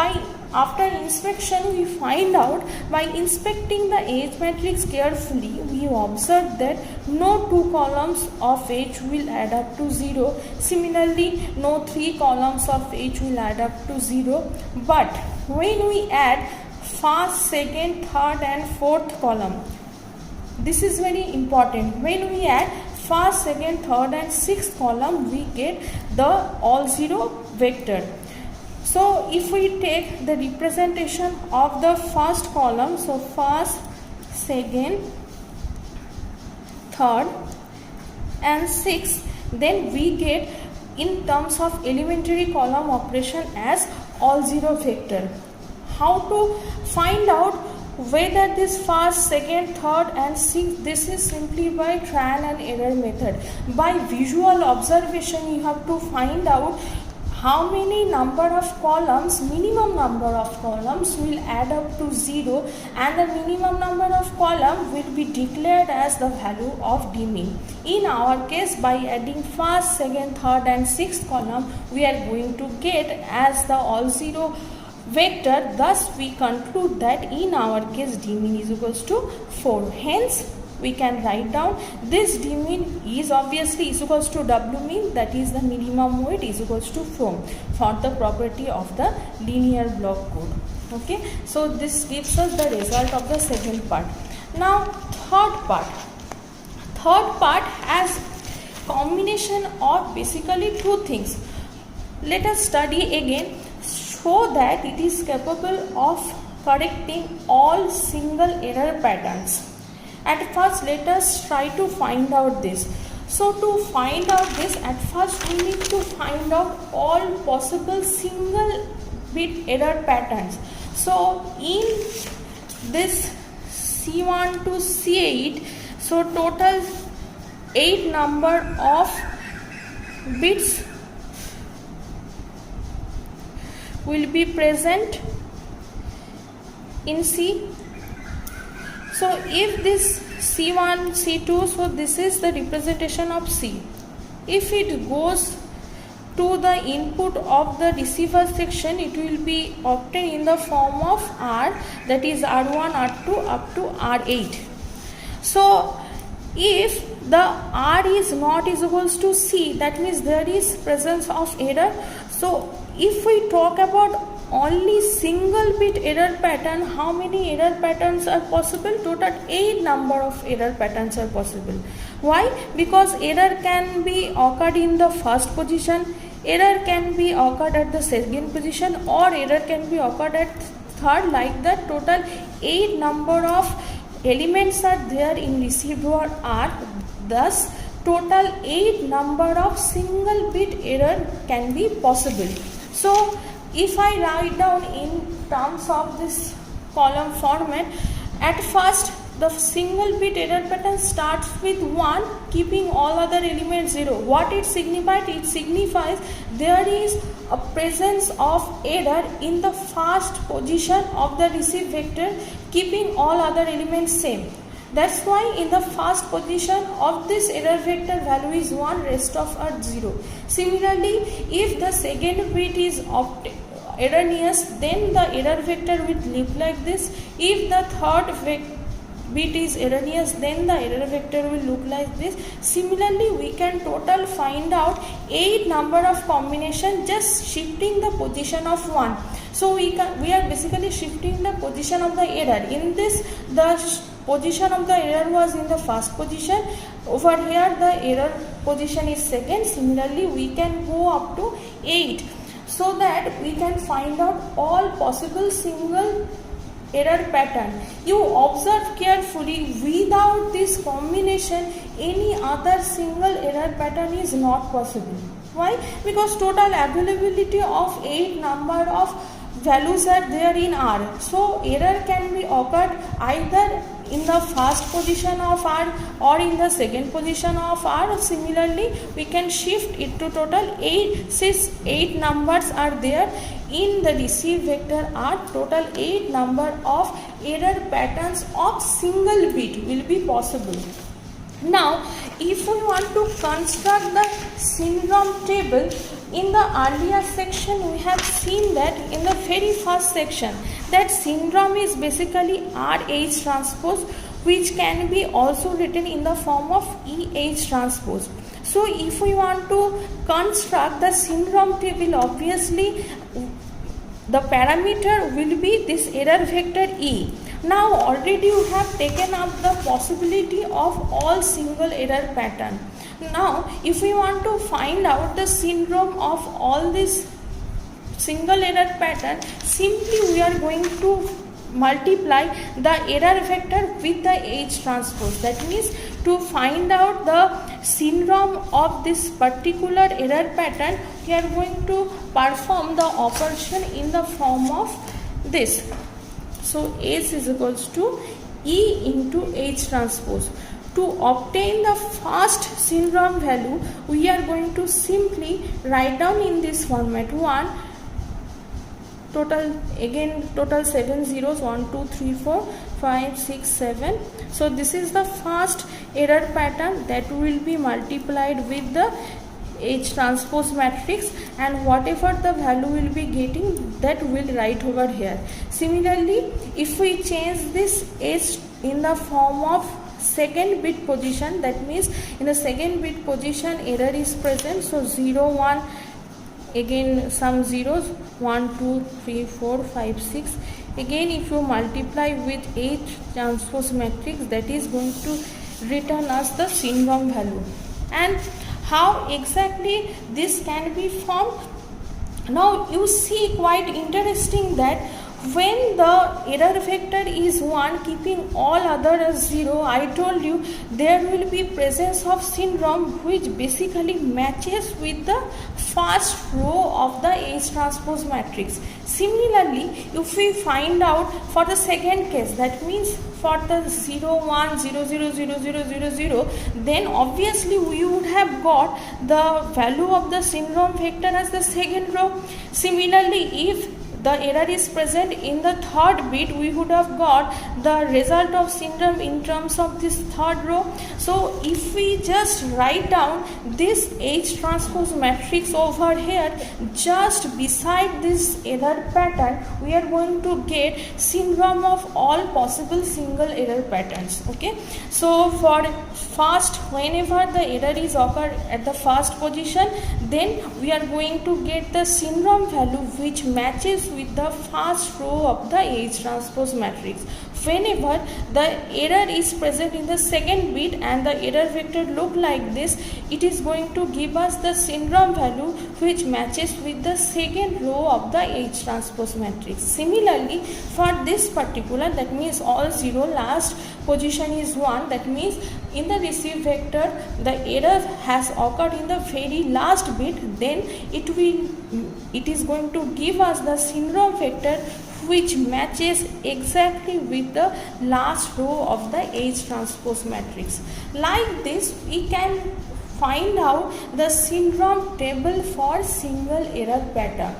after inspection we find out, by inspecting the H matrix carefully, we observe that no 2 columns of H will add up to 0. Similarly, no 3 columns of H will add up to 0. But when we add first, second, third and fourth column, this is very important. When we add first, second, third and sixth column, we get the all 0 vector. So if we take the representation of the first column, so first, second, third and sixth, then we get in terms of elementary column operation as all 0 vector. How to find out whether this first, second, third and sixth? This is simply by trial and error method. By visual observation you have to find out how many number of columns, minimum number of columns will add up to 0, and the minimum number of column will be declared as the value of D mean. In our case, by adding first, second, third and sixth column, we are going to get as the all 0 vector. Thus we conclude that in our case D mean is equals to 4. Hence we can write down this D mean is obviously is equals to W mean, that is the minimum weight is equals to 4 for the property of the linear block code. Okay, so this gives us the result of the second part. Now third part has combination of basically 2 things. Let us study again, so that it is capable of correcting all single error patterns. At first let us try to find out this. So to find out this, at first we need to find out all possible single bit error patterns. So in this C1 to C8, so total 8 number of bits will be present in C. So if this C1, C2, so this is the representation of C. If it goes to the input of the receiver section, it will be obtained in the form of R, that is R1, R2 up to R8. So if the R is not is equals to C, that means there is presence of error. So if we talk about only single bit error pattern, how many error patterns are possible? Total 8 number of error patterns are possible. Why? Because error can be occurred in the first position, error can be occurred at the second position, or error can be occurred at third. Like that, total 8 number of elements are there in received word R. Thus total 8 number of single bit error can be possible. So if I write down in terms of this column format, at first the single bit error pattern starts with 1, keeping all other elements 0. What it signifies? It signifies there is a presence of error in the first position of the received vector, keeping all other elements same. That's why in the first position of this error vector value is 1, rest of are 0. Similarly, if the second bit is erroneous, then the error vector will look like this. If the third bit is erroneous, then the error vector will look like this. Similarly, we can total find out 8 number of combination just shifting the position of 1. So we are basically shifting the position of the error. In this, the position of the error was in the first position. Over here the error position is second. Similarly, we can go up to 8, so that we can find out all possible single error pattern. You observe carefully, without this combination any other single error pattern is not possible. Why? Because total availability of 8 number of values are there in R. So error can be occurred either in the first position of R or in the second position of R. Similarly, we can shift it to total 8, since 8 numbers are there in the received vector R. Total 8 number of error patterns of single bit will be possible. Now, if we want to construct the syndrome table, in the earlier section we have seen that in the very first section that syndrome is basically RH transpose, which can be also written in the form of EH transpose. So if we want to construct the syndrome table, obviously the parameter will be this error vector E. Now already you have taken up the possibility of all single error pattern. Now if we want to find out the syndrome of all this single error pattern, simply we are going to multiply the error vector with the H transpose. That means to find out the syndrome of this particular error pattern, we are going to perform the operation in the form of this. So S is equals to E into H transpose. To obtain the first syndrome value, we are going to simply write down in this format 1, total 7 zeros, 1 2 3 4 5 6 7. So this is the first error pattern that will be multiplied with the H transpose matrix, and whatever the value will be getting, that will write over here. Similarly, if we change this H in the form of second bit position, that means in the second bit position error is present, so 0 1, again some zeros, 1 2 3 4 5 6. Again if you multiply with H transpose matrix, that is going to return us the syndrome value. And how exactly this can be formed? Now you see, quite interesting that when the error vector is 1, keeping all other as 0, I told you there will be presence of syndrome which basically matches with the first row of the H transpose matrix. Similarly, if we find out for the second case, that means for the 0 1 0 0 0 0 0 0, then obviously we would have got the value of the syndrome vector as the second row. Similarly, if the error is present in the third bit, we would have got the result of syndrome in terms of this third row. So if we just write down this H transpose matrix over here, just beside this error pattern, we are going to get syndrome of all possible single error patterns. Okay, so for first, whenever the error is occurred at the first position, then we are going to get the syndrome value which matches with the first row of the H transpose matrix. Whenever the error is present in the second bit and the error vector look like this, it is going to give us the syndrome value which matches with the second row of the H transpose matrix. Similarly, for this particular, that means all 0, last position is 1, that means in the receive vector the error has occurred in the very last bit, then it is going to give us the syndrome vector which matches exactly with the last row of the H transpose matrix. Like this, we can find out the syndrome table for single error pattern.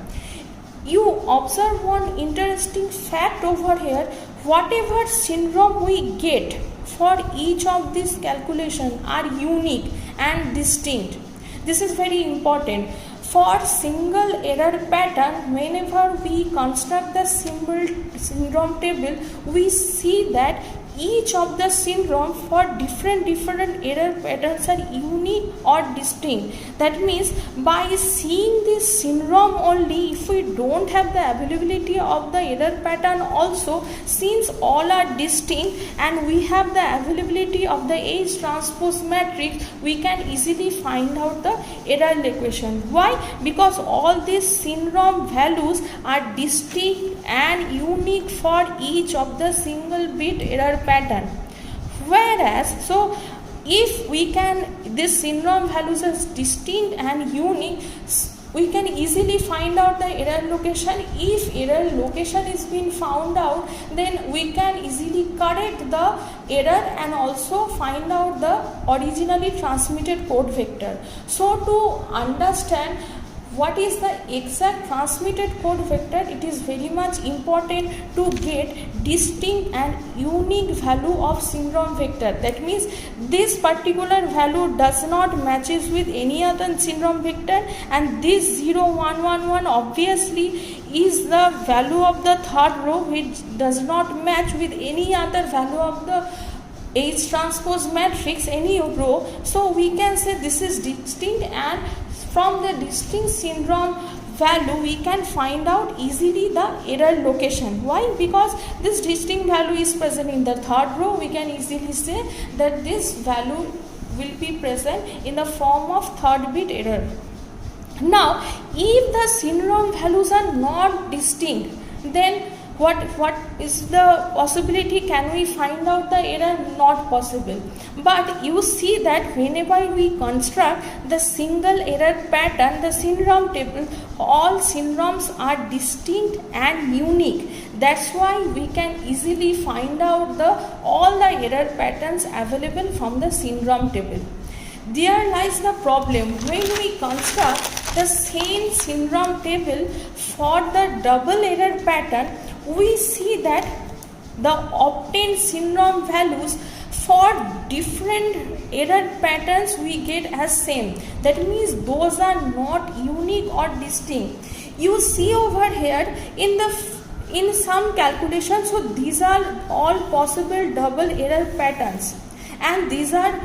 You observe one interesting fact over here. Whatever syndrome we get for each of these calculations are unique and distinct. This is very important. For single error pattern, whenever we construct the syndrome table, we see that each of the syndrome for different error patterns are unique or distinct. That means by seeing this syndrome only, if we don't have the availability of the error pattern also, since all are distinct and we have the availability of the H transpose matrix, we can easily find out the error equation. Why? Because all these syndrome values are distinct and unique for each of the single bit error pattern. Whereas, so if we can, this syndrome values are distinct and unique, we can easily find out the error location. If error location is being found out, then we can easily correct the error and also find out the originally transmitted code vector. So to understand what is the exact transmitted code vector, it is very much important to get distinct and unique value of syndrome vector. That means this particular value does not matches with any other syndrome vector, and this 0 1 1 1 obviously is the value of the third row which does not match with any other value of the H transpose matrix, any row. So we can say this is distinct, and from the distinct syndrome value we can find out easily the error location. Why? Because this distinct value is present in the third row. We can easily say that this value will be present in the form of third bit error. Now, if the syndrome values are not distinct, then what is the possibility? Can we find out the error? Not possible. But you see that whenever we construct the single error pattern, the syndrome table, all syndromes are distinct and unique. That's why we can easily find out all the error patterns available from the syndrome table. There lies the problem when we construct the same syndrome table for the double error pattern. We see that the obtained syndrome values for different error patterns we get as same. That means those are not unique or distinct. You see over here in some calculations, so these are all possible double error patterns, and these are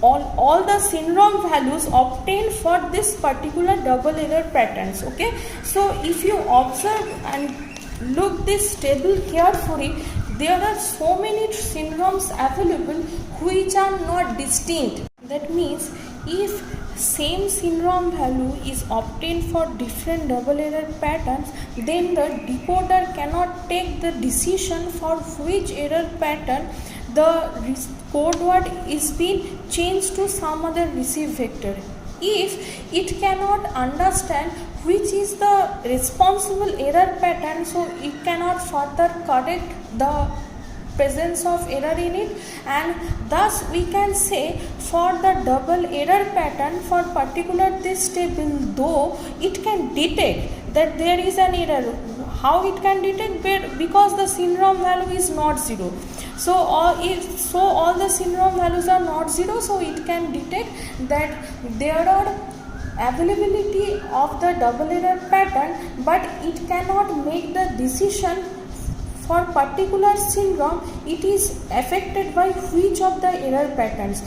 all the syndrome values obtained for this particular double error patterns. Okay, so if you observe and look this table carefully, there are so many syndromes available which are not distinct. That means if same syndrome value is obtained for different double error patterns, then the decoder cannot take the decision for which error pattern the code word is being changed to some other receive vector. If it cannot understand which is the responsible error pattern, so it cannot further correct the presence of error in it, and thus we can say for the double error pattern for particular this table, though it can detect that there is an error, how it can detect? Because the syndrome value is not 0. So all the syndrome values are not 0, so it can detect that there are availability of the double error pattern, but it cannot make the decision for particular syndrome it is affected by which of the error patterns.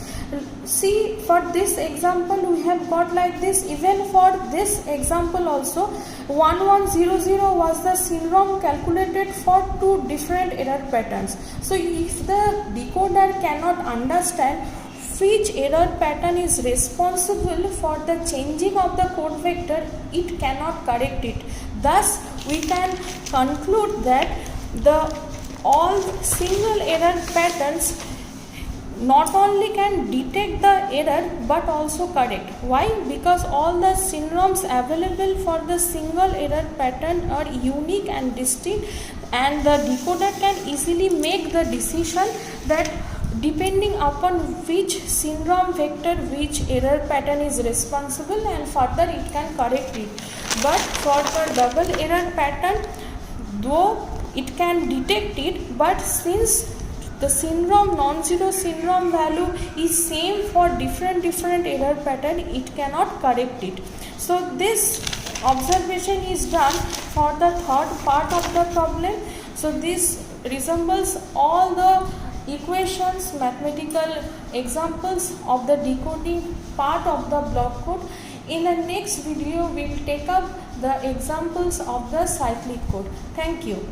See, for this example we have got like this. Even for this example also, 1100 was the syndrome calculated for 2 different error patterns. So if the decoder cannot understand which error pattern is responsible for the changing of the code vector, it cannot correct it. Thus we can conclude that all single error patterns not only can detect the error but also correct. Why? Because all the syndromes available for the single error pattern are unique and distinct, and the decoder can easily make the decision that depending upon which syndrome vector which error pattern is responsible, and further it can correct it. But for the double error pattern, though it can detect it, but since the syndrome non-zero syndrome value is same for different error pattern, it cannot correct it. So this observation is done for the third part of the problem. So this resembles all the equations, mathematical examples of the decoding part of the block code. In the next video we will take up the examples of the cyclic code. Thank you.